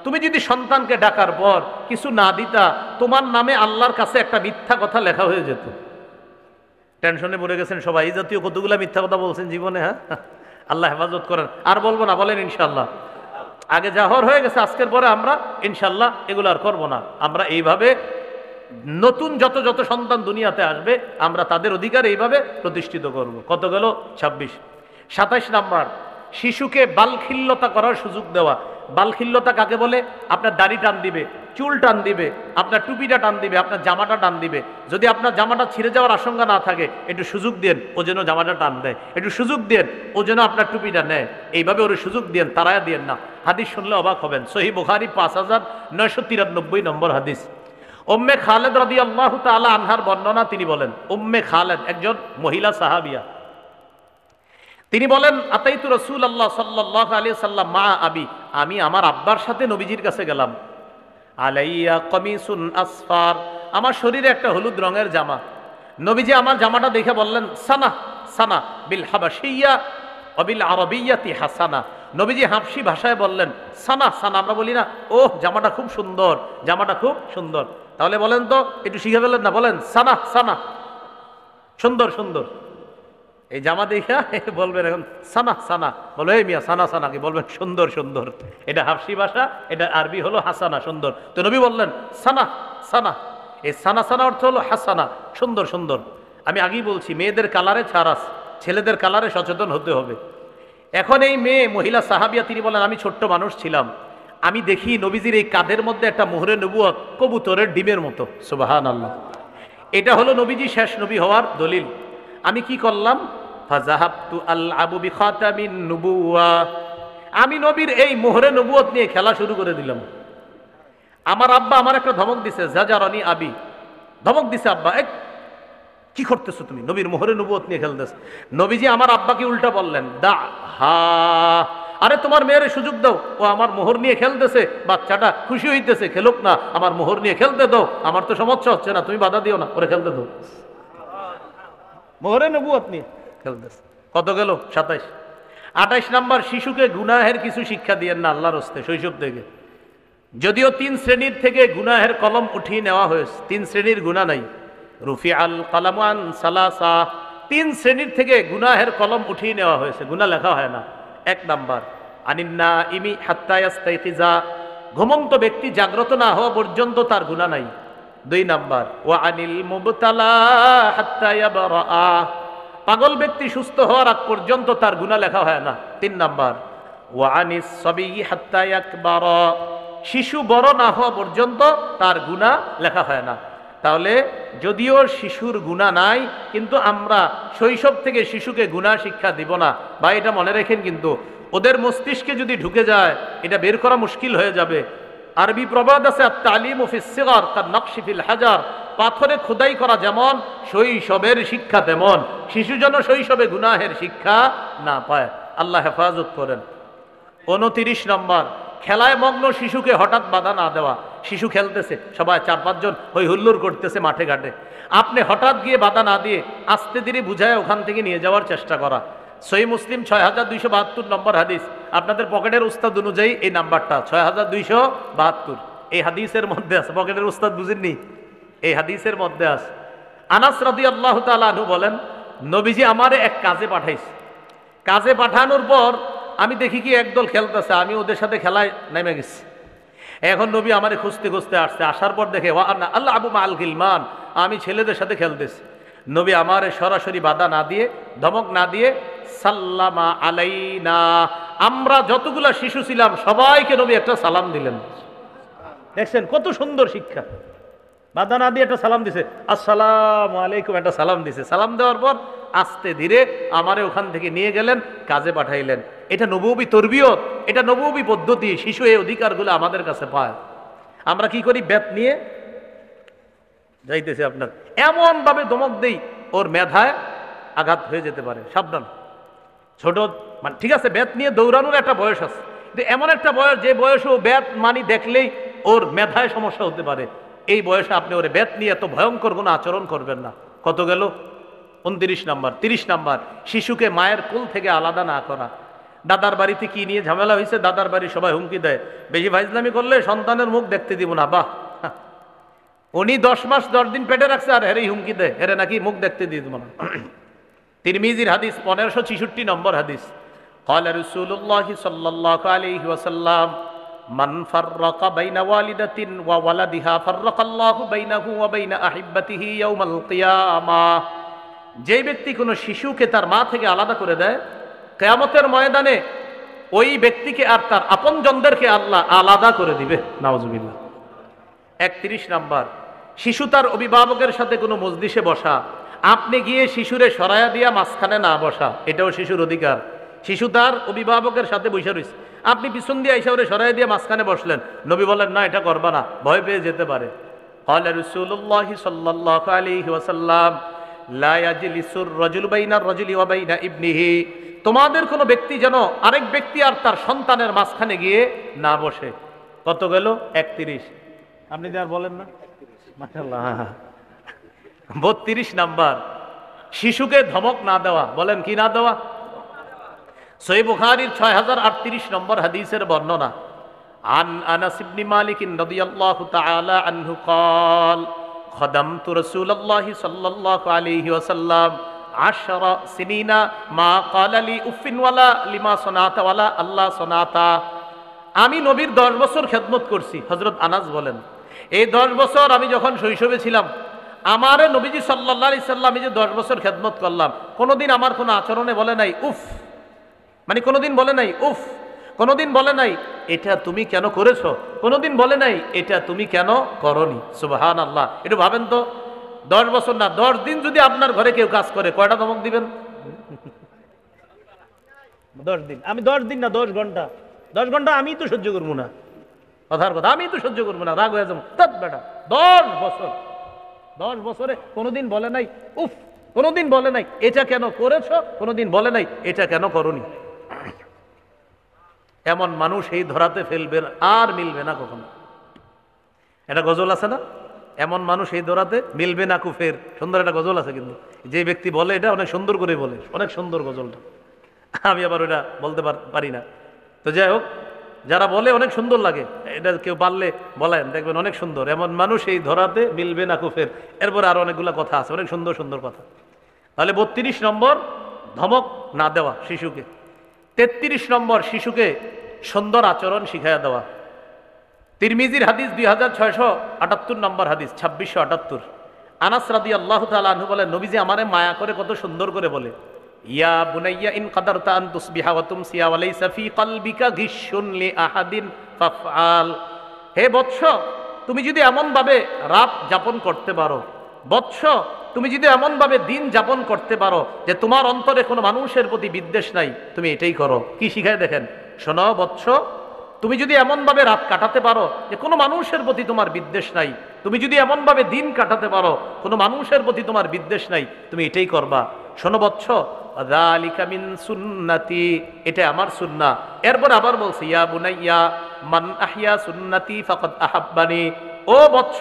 তুমি যদি সন্তানকে ডাকার পর কিছু না দিতা, তোমার নামে আল্লাহর কাছে একটা মিথ্যা কথা লেখা হয়ে যেত। টেনশনে পড়ে গেছেন সবাই, এই জাতীয় কতগুলা মিথ্যা কথা বলছেন জীবনে। হ্যাঁ, আল্লাহ হেফাজত করেন। আর বলবো না, বলেন ইনশাল্লাহ। আগে যা হয়ে গেছে, আজকের পরে আমরা ইনশাল্লাহ এগুলো আর করবো না। আমরা এইভাবে নতুন যত যত সন্তান দুনিয়াতে আসবে, আমরা তাদের অধিকার এইভাবে প্রতিষ্ঠিত করব। কত গেল? 26। 27 নাম্বার, শিশুকে বালখিল্যতা করার সুযোগ দেওয়া। বালখিল্যতা কাকে বলে? আপনার দাড়ি টান দিবে, চুল টান দিবে, আপনার টুপিটা টান দিবে, আপনার জামাটা টান দিবে। যদি আপনার জামাটা ছিঁড়ে যাওয়ার আশঙ্কা না থাকে, একটু সুযোগ দেন ও যেন জামাটা টান দেয়, একটু সুযোগ দেন ও যেন আপনার টুপিটা নেয়। এইভাবে ওর সুযোগ দেন, তারায়া দেন না। হাদিস শুনলে অবাক হবেন। সহিহ বুখারী 5993 নম্বর হাদিস। উম্মে খালেদ রাদিয়াল্লাহু তাআলা আনহার বর্ণনা, তিনি বলেন, উম্মে খালেদ একজন মহিলা সাহাবিয়া, তিনি বলেন, আতাইতু রাসূলুল্লাহ সাল্লাল্লাহু আলাইহি সাল্লাম মা আবি, আমি আমার আব্বার সাথে নবীজির কাছে গেলাম। আলাইয়া কমিসুন আসফার, আমার শরীরে একটা হলুদ রঙের জামা। নবীজি আমার জামাটা দেখে বললেন, সানা সানা বিল হাবাশিয়া ওয়া বিল আরাবিয়াতি হাসানা। নবীজি হাবশি ভাষায় বললেন সানা সানা। আমরা বলি না, ওহ জামাটা খুব সুন্দর, জামাটা খুব সুন্দর। তাহলে বলেন তো, একটু শিখে ফেলেন না, বলেন সানা সানা, সুন্দর সুন্দর। এই জামা দেখা বলবেন এখন সানা সানা, বলো এই মিয়া সানা সানা, কি বলবেন সুন্দর সুন্দর। এটা হাবশি ভাষা, এটা আরবি হলো হাসানা, সুন্দর। তো নবী বললেন সানা সানা। এই সানা সানা অর্থ হলো হাসানা, সুন্দর সুন্দর। আমি আগেই বলছি, মেয়েদের কালারে ছাড় আছে, ছেলেদের কালারে সচেতন হতে হবে। এখন এই মেয়ে মহিলা সাহাবিয়া, তিনি বলেন, আমি ছোট্ট মানুষ ছিলাম, আমি দেখি নবীজির এই কাঁধের মধ্যে একটা মোহরে নবুয়ত কবুতরের ডিমের মতো। সুবহানাল্লাহ। এটা হলো নবীজি শেষ নবী হওয়ার দলিল। আমি কি করলাম? ফাযাহাবতু আলআবু বিখাতামিন নুবুওয়া, আমি নবীর এই মোহরে নবুয়ত নিয়ে খেলা শুরু করে দিলাম। আমার আব্বা আমার একটা ধমক দিছে, জাজারানি আবি, ধমক দিছে আব্বা, এক কি করতেছো তুমি, নবীর মোহরে নবুয়ত নিয়ে খেলতেছ। নবীজি আমার আব্বাকে উল্টা বললেন, দা হা, আরে তোমার মেয়ের সুযোগ দাও, ও আমার মোহর নিয়ে খেলতেছে, বাচ্চাটা খুশি হইতেছে, খেলুক না, আমার মোহর নিয়ে খেলতে দাও, আমার তো সমস্যা হচ্ছে না, তুমি বাধা দিও না, ওরে খেলতে দাও। মোহরে নবুয়ত নিয়ে খেলতেছে। কত গেল? 27। 28 নাম্বার, শিশুকে গুনাহের কিছু শিক্ষা দিয়েন না আল্লাহর হস্তে শৈশব থেকে। যদিও 3 শ্রেণীর থেকে গুনাহের কলম উঠিয়ে নেওয়া হয়েছে, 3 শ্রেণীর গুনাহ নাই। রুফিআল কালামু আন সালাসা, 3 শ্রেণীর থেকে গুনাহের কলম উঠিয়ে নেওয়া হয়েছে, গুনাহ লেখা হয় না। 1 নাম্বার, আনিন্না ইমি হাত্তা ইয়াস্তাইকিজা, ঘুমন্ত ব্যক্তি জাগ্রত না হওয়া পর্যন্ত তার গুনাহ নাই। 2 নাম্বার, ওয়া আনিল মুবতালা হাত্তা ইয়াবরা, পাগল ব্যক্তি সুস্থ হওয়ার আগ পর্যন্ত তার গুনাহ লেখা হয় না। 3 নাম্বার, ওয়া আনিস সাবি হাত্তা ইয়াকবারা, শিশু বড় না হওয়া পর্যন্ত তার গুনাহ লেখা হয় না। তাহলে যদিও শিশুর গুনাহ নাই, কিন্তু আমরা শৈশব থেকে শিশুকে গুনাহ শিক্ষা দিব না। বা এটা মনে রাখেন, কিন্তু ওদের মস্তিষ্কে যদি ঢুকে যায়, এটা বের করা মুশকিল হয়ে যাবে। আরবি প্রবাদ আছে, আত-তালিমু ফিস সিগার কান-নাকশি ফিল হাজার, পাথরে খোদাই করা যেমন শৈশবের শিক্ষা তেমন, শিশু যেন শৈশবে গুনাহের শিক্ষা না পায়। আল্লাহ হেফাজত করেন। 29 নম্বর, খেলায় মগ্ন শিশুকে হঠাৎ বাধা না দেওয়া। শিশু খেলতেছে, সবাই 4-5 জন হই হুল্লোড় করতেছে মাঠে ঘাটে, আপনি হঠাৎ গিয়ে বাধা না দিয়ে আস্তে ধীরে বুঝায় ওখান থেকে নিয়ে যাওয়ার চেষ্টা করা। সহিহ মুসলিম 6272 নম্বর হাদিস। আপনাদের পকেটের উস্তাদ অনুযায়ী এই নাম্বারটা 6272, এই হাদিসের মধ্যে আছে। পকেটের উস্তাদ বুঝেননি? এই হাদিসের মধ্যে আছে। আনাস রাদিয়াল্লাহু তাআলা আনহু বলেন, নবীজি আমারে এক কাজে পাঠাইছে। কাজে পাঠানোর পর আমি দেখি কি একদল খেলতেছে, আমি ওদের সাথে খেলায় নেমে গেছি। এখন নবী আমারে খুঁজতে খুঁজতে আসছে, আসার পর দেখে আল্লাহ আবু মাল গিলমান, আমি ছেলেদের সাথে খেলতেছি। নবী আমারে সরাসরি বাধা না দিয়ে, ধমক না দিয়ে, সাল্লামা আলাইনা, আমরা যতগুলা শিশু ছিলাম সবাইকে নবী একটা সালাম দিলেন। দেখছেন কত সুন্দর শিক্ষা। বাধা না দিয়ে একটা সালাম দিছে, আসসালামু আলাইকুম, একটা সালাম দিছে। সালাম দেওয়ার পর আস্তে ধীরে আমারে ওখান থেকে নিয়ে গেলেন, কাজে পাঠাইলেন। এটা নবুবী তরবিয়ত, এটা নবুবী পদ্ধতি। শিশু এই অধিকারগুলো আমাদের কাছে পায়। আমরা কি করি? বেত নিয়ে যাইতেছে, আপনার এমন ভাবে ধমক দেই ওর মেধায় আঘাত হয়ে যেতে পারে, সাবধান। ছোট মানে ঠিক আছে, বেত নিয়ে দৌড়ানোর একটা বয়স আছে, কিন্তু এমন একটা বয়স যে বয়সে ও বেত মানি দেখলেই ওর মেধায় সমস্যা হতে পারে। এই বয়সে আপনি ওরে বেত নিয়ে এত ভয়ঙ্কর কোনো আচরণ করবেন না। কত গেল? 29 নাম্বার। 30 নাম্বার, শিশুকে মায়ের কোল থেকে আলাদা না করা। দাদার বাড়িতে কি নিয়ে ঝামেলা হয়েছে, দাদার বাড়ি সবাই হুমকি দেয়, বেশি ফাইজলামি করলে সন্তানের মুখ দেখতে দিব না। বাহ, উনি 10 মাস 10 দিন পেটে রাখছে, আর হেরেই হুমকি দেয়, হেরে নাকি মুখ দেখতে দিব না। তিরমিজির হাদিস 1566 নম্বর হাদিস। قال رسول الله صلى الله عليه وسلم من فرق بين والدة وولدها فرق الله بينه وبين أحبته يوم القيامة। যে ব্যক্তি কোনো শিশুকে তার মা থেকে আলাদা করে দেয়, কিয়ামতের ময়দানে ওই ব্যক্তিকে আর তার আপনজনদেরকে আল্লাহ আলাদা করে দিবে। নাউজুবিল্লাহ। 31 নাম্বার, শিশু তার অভিভাবকের সাথে কোনো মজলিসে বসা, আপনি গিয়ে শিশুরে সরায়া দিয়া মাঝখানে না বসা, এটাও শিশুর অধিকার। শিশু তার অভিভাবকের সাথে বসে রয়েছে, আপনি পিছন দিয়ে আইসা ওরে সরাইয়া দিয়ে মাঝখানে বসলেন, নবী বলেন না এটা করবা না, ভয় পেয়ে যেতে পারে। ক্বালা রাসূলুল্লাহ সাল্লাল্লাহু আলাইহি ওয়াসাল্লাম লা ইয়াজলিসুর রাজুলু বাইনার রাজুলি ওয়া বাইনা ইবনিহি, তোমাদের কোনো ব্যক্তি যেন আরেক ব্যক্তি আর তার সন্তানের মাঝখানে গিয়ে না বসে। কত গেল? 31। আপনি আর বলেন না মাশাআল্লাহ। 32 নাম্বার, শিশুকে ধমক না দেওয়া। বলেন কি না দেওয়া? সহিহ বুখারীর 6038 নম্বর হাদিসের বর্ণনা, আন আনাস ইবনে মালিক রাদিয়াল্লাহু তাআলা আনহু قال خدمت رسول الله صلى الله عليه وسلم 10 سنين ما قال لي اف ولا لما صنعت ولا الله صنعت। আমি নবীর 10 বছর খেদমত করছি। হযরত আনাস বলেন, এই 10 বছর আমি যখন শৈশবে ছিলাম, আমারে নবীজি সাল্লাল্লাহু আলাইহি সাল্লাম এই যে 10 বছর খেদমত করলাম, কোনোদিন আমার কোনো আচরণে বলে নাই উফ, মানে কোনোদিন বলে নাই উফ, কোনোদিন বলে নাই এটা তুমি কেন করেছো, কোনোদিন বলে নাই এটা তুমি কেন করনি। সুবহানাল্লাহ। একটু ভাবেন তো, 10 বছর না 10 দিন যদি আপনার ঘরে কেউ কাজ করে, কয়টা ধমক দিবেন? 10 দিন। আমি 10 দিন না 10 ঘন্টা, 10 ঘন্টা আমি তো সহ্য করবো না, কথার কথা আমি তো সহ্য করবো না, রাগ হয়ে যাবো। তৎ বেটা 10 বছর, 10 বছরে কোনোদিন বলে নাই উফ, কোনোদিন বলে নাই এটা কেন করেছো, কোনোদিন বলে নাই এটা কেন করনি। এমন মানুষ এই ধরাতে ফেলবে আর মিলবে না কখনো। এটা গজল আছে না, এমন মানুষ এই ধরাতে মিলবে না কুফের, সুন্দর একটা গজল আছে, কিন্তু যে ব্যক্তি বলে এটা অনেক সুন্দর করে বলে, অনেক সুন্দর গজলটা, আমি আবার ওটা বলতে পারি না। তো যাই হোক, যারা বলে অনেক সুন্দর লাগে, এটা কেউ পারলে বলেন, দেখবেন অনেক সুন্দর। এমন মানুষ এই ধরাতে মিলবে না কুফের। এরপরে আরো অনেকগুলো কথা আছে, অনেক সুন্দর সুন্দর কথা। তাহলে 32 নম্বর, ধমক না দেওয়া শিশুকে। 33 নম্বর, শিশুকে সুন্দর আচরণ শিখাইয়া দেওয়া। তিরমিজির হাদিস 2678 নম্বর হাদিস, 2678। আনাস রাদিয়াল্লাহু তাআলা আনহু বলেন, নবীজি আমারে মায়া করে কত সুন্দর করে বলে, ইয়া বুনাইয়া ইন কাদারতা আন তুসবিহা ওয়া তুমসিয়া ওয়া লাইসা ফি কলবিকা গিশশুন লি আহাদিন ফাফআল। হে বৎস, তুমি যদি এমন ভাবে রাত যাপন করতে পারো, বৎস তুমি যদি এমন ভাবে দিন যাপন করতে পারো যে তোমার অন্তরে কোনো মানুষের প্রতি বিদ্বেষ নাই, তুমি এটাই করো। কি শিখায় দেখেন, শোনো বৎস, তুমি যদি এমন ভাবে রাত কাটাতে পারো যে কোনো মানুষের প্রতি তোমার বিদ্বেষ নাই, তুমি যদি এমন ভাবে দিন কাটাতে পারো কোনো মানুষের প্রতি তোমার বিদ্বেষ নাই, তুমি এটাই করবা। শোনো বৎস, যালিকা মিন সুন্নতি, এটা আমার সুন্নাহ। এরপর আবার বলছি, ইয়া বুনাইয়া মান আহইয়া সুন্নতি ফাকাদ আহাব্বানি, ও বৎস,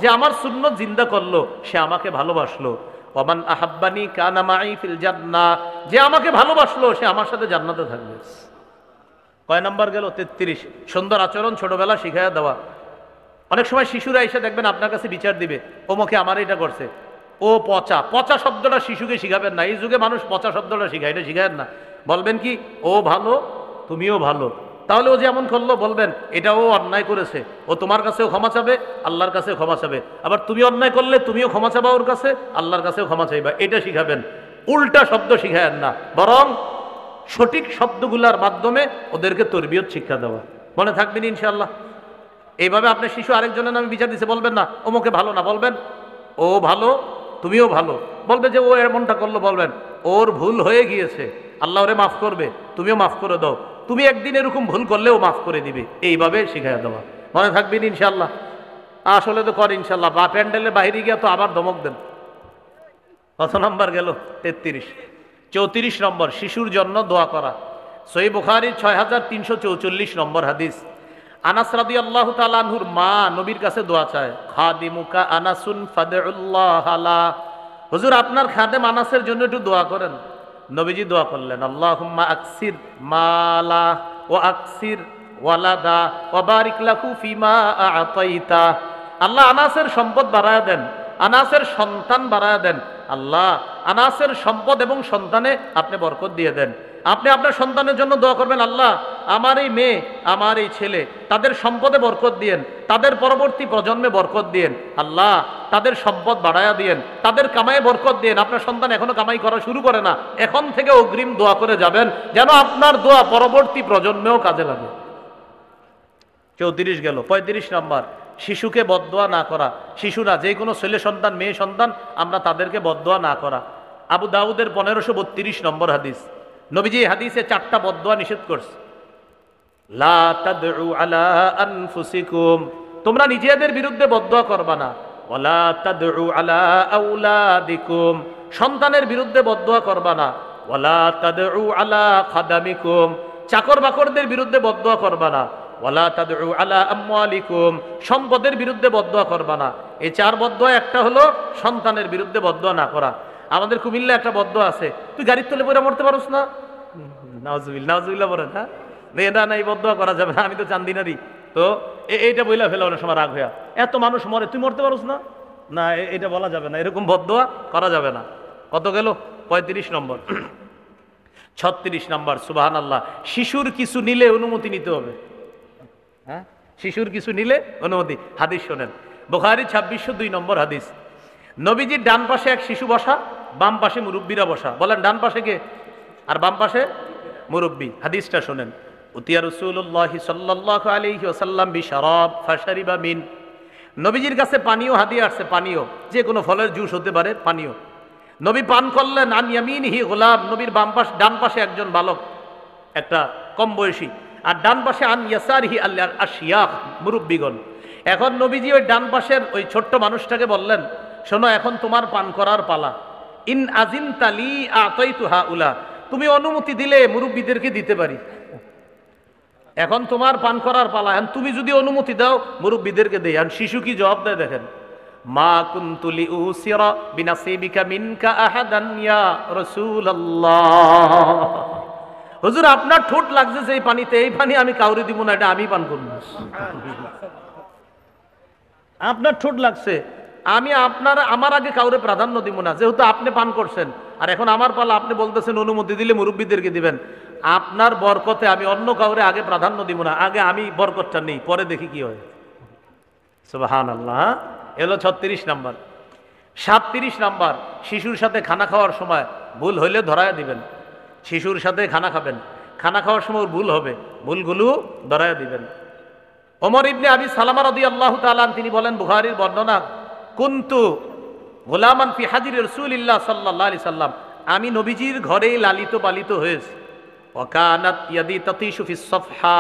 যে আমার সুন্নত জিন্দা করলো সে আমাকে ভালোবাসলো। ওয়া মান আহাব্বানি কানা মাই ফিল জান্নাহ, যে আমাকে ভালোবাসলো সে আমার সাথে জান্নাতে থাকবে। কয় নাম্বার গেল? 33। সুন্দর আচরণ ছোটবেলা শিখাইয়া দেওয়া। অনেক সময় শিশুরা এসে দেখবেন আপনার কাছে বিচার দিবে, ওমকে আমার এটা করছে, ও পচা। পচা শব্দটা শিশুকে শিখাবেন না, এই যুগে মানুষ পচা শব্দটা শিখায়, এটা শিখায়েন না। বলবেন কি, ও ভালো তুমিও ভালো। তাহলে ও যেমন করলো বলবেন এটা ও অন্যায় করেছে, ও তোমার কাছেও ক্ষমা চাবে, আল্লাহর কাছেও ক্ষমা চাবে। আবার তুমি অন্যায় করলে তুমিও ক্ষমা চাবা ওর কাছে, আল্লাহর কাছেও ক্ষমা চাইবা, এটা শিখাবেন। উল্টা শব্দ শিখায়েন না, বরং সঠিক শব্দগুলার মাধ্যমে ওদেরকে তরবিয়ত শিক্ষা দেওয়া। মনে থাকবেন ইনশাআল্লাহ। এইভাবে আপনার শিশু আরেকজনের নামে বিচার দিচ্ছে, বলবেন না ওমকে ভালো না, বলবেন ও ভালো তুমিও ভালো। বলবে যে ও এমনটা করলো, বলবেন ওর ভুল হয়ে গিয়েছে, আল্লাহ ওরে মাফ করবে, তুমিও মাফ করে দাও, তুমি একদিন এরকম ভুল করলেও মাফ করে দিবে। এইভাবে শিখাইয়া দেওয়া। মনে থাকবেন ইনশাআল্লাহ। আসলে তো কর ইনশাআল্লাহ, বা প্যান্ডেলের বাইরে গিয়ে তো আবার ধমক দেন। কত নাম্বার গেল? 33। 34 নম্বর, শিশুর জন্য দোয়া করা। সহিহ বুখারীর 6344 নম্বর হাদিস। আনাস রাদিয়াল্লাহু তাআলা আনহুর মা নবীর কাছে দোয়া চায়, খাদিমুকা আনাসুন ফাদউল্লাহ আলা, হুজুর আপনার খাদেম আনাসের জন্য একটু দোয়া করেন। নবীজি দোয়া করলেন, আল্লাহুম্মা আকসির মালা ওয়া আকসির ওয়ালাদা ওয়া বারিক লাহু ফিমা আ'তাইতা। আল্লাহ আনাসের সম্পদ বাড়ায়া দেন, আনাসের সন্তান বাড়ায়া দেন। আল্লাহ আনাসের সম্পদ এবং সন্তানে আপনি বরকত দিয়ে দেন। আপনি আপনার সন্তানের জন্য দোয়া করবেন, আল্লাহ আমার এই মেয়ে, আমার এই ছেলে, তাদের সম্পদে বরকত দিয়েন, তাদের পরবর্তী প্রজন্মে বরকত দিয়েন আল্লাহ, তাদের সম্পদ বাড়ায়া দিয়েন, তাদের কামায়ে বরকত দিয়েন। আপনার সন্তান এখনো কামাই করা শুরু করে না, এখন থেকে অগ্রিম দোয়া করে যাবেন যেন আপনার দোয়া পরবর্তী প্রজন্মেও কাজে লাগে। 34 গেল। 35 নম্বর, শিশুকে বদদোয়া না করা। শিশু না, যে কোনো ছেলে সন্তান মেয়ে সন্তান, আমরা তাদেরকে বদদোয়া না করা। আবু দাউদের 1532 নম্বর হাদিস, নবীজি হাদিসে 4টা বদদোয়া নিষেধ করছে। লা তাদউ আলা আনফুসিকুম, তোমরা নিজেদের বিরুদ্ধে বদদোয়া করবা না। ওয়ালা তাদউ আলা আওলাদিকুম, সন্তানের বিরুদ্ধে বদদোয়া করবা না। ওয়ালা তাদউ আলা খাদামিকুম, চাকর বাকরদের বিরুদ্ধে বদদোয়া করবা না। ওয়ালা তাদউ আলা আমওয়ালিকুম, সম্পদের বিরুদ্ধে বদদোয়া করবা না। এই 4 বদদোয়া একটা হলো সন্তানের বিরুদ্ধে বদদোয়া না করা। আমাদের কুমিল্লা একটা বদদোয়া আছে, তুই গাড়ির তলে পড়ে মরতে পারোস না, নাউজুবিল্লাহ নাউজুবিল্লাহ বলেন, হ্যাঁ না না, এই বদদোয়া করা যাবে না, আমি তো চান্দিনারি। তো এইটা বইলা ফেলা অনেক সময় রাগ হইয়া, এত মানুষ মরে তুই মরতে পারোস না, না এটা বলা যাবে না, এরকম বদদোয়া করা যাবে না। কত গেল? 35 নম্বর। 36 নম্বর, সুবহানাল্লাহ, শিশুর কিছু নিলে অনুমতি নিতে হবে। হ্যাঁ, শিশুর কিছু নিলে অনুমতি। হাদিস শোনেন, বুখারী 2602 নম্বর হাদিস, নবীজির ডান পাশে এক শিশু বসা, বাম পাশে মুরব্বীরা বসা। বলেন ডান পাশে কে আর বাম পাশে মুরব্বী। হাদিসটা শোনেন, উতিয়া রাসূলুল্লাহি সাল্লাল্লাহু আলাইহি ওয়াসাল্লাম বিশরাব ফাশারিবা মিন, নবীজির কাছে পানীয় হাদিয়া আসছে, পানীয় যে কোনো ফলের জুস হতে পারে, পানীয়। নবী পান করলেন। আন ইয়ামিনিহি গোলাম, নবীর বাম পাশে ডান পাশে একজন বালক, একটা কম বয়সী, আর ডান পাশে আন ইয়াসারিহি আল আশিয়াখ, মুরব্বীগণ। এখন নবীজি ওই ডান পাশের ওই ছোট্ট মানুষটাকে বললেন, শোনো এখন তোমার পান করার পালা। ইন আজিন তালি আতাইতু হাউলা, তুমি অনুমতি দিলে মুরব্বীদেরকে দিতে পারি। এখন তোমার পান করার পালা, এখন তুমি যদি অনুমতি দাও মুরব্বীদেরকে দেই। আর শিশু কি জবাব দেয় দেখেন, মা কুনতু লিউসিরা বিনাসিবিকা মিনকা আহাদান ইয়া রাসূলুল্লাহ, হুজুর আপনার ঠোঁট লাগছে যে এই পানিতে, এই পানি আমি কাউরে দিব না, এটা আমি পান করব। আপনার ঠোঁট লাগছে, আমি আমার আগে কাউরে প্রাধান্য দিব না, যেহেতু আপনি পান করছেন আর এখন আমার পালা, আপনি বলতেছেন অনুমতি দিলে মুরব্বীদেরকে দিবেন। আপনার বরকতে আমি অন্য কাউরে আগে প্রাধান্য দিব না, আগে আমি বরকতটা নেই, পরে দেখি কি হয়। সুবহানাল্লাহ। এলো 36 নাম্বার। 37 নাম্বার, শিশুর সাথে খানা খাওয়ার সময় ভুল হইলে ধরায় দিবেন। শিশুর সাথে খানা খাবেন, খানা খাওয়ার সময় ভুল হবে, ভুলগুলো ধরায় দিবেন। ওমর ইবনে আবি সালামা রাদিয়াল্লাহু তাআলা তিনি বলেন, বুখারীর বর্ণনা, কুনতু গোলামান ফি হাজির রাসূলিল্লাহ সাল্লাল্লাহু আলাইহি সাল্লাম, আমি নবীজির ঘরেই লালিত পালিত হয়েছি। ওয়া কানাত ইয়াদি তাতিশু ফিস সাফহা,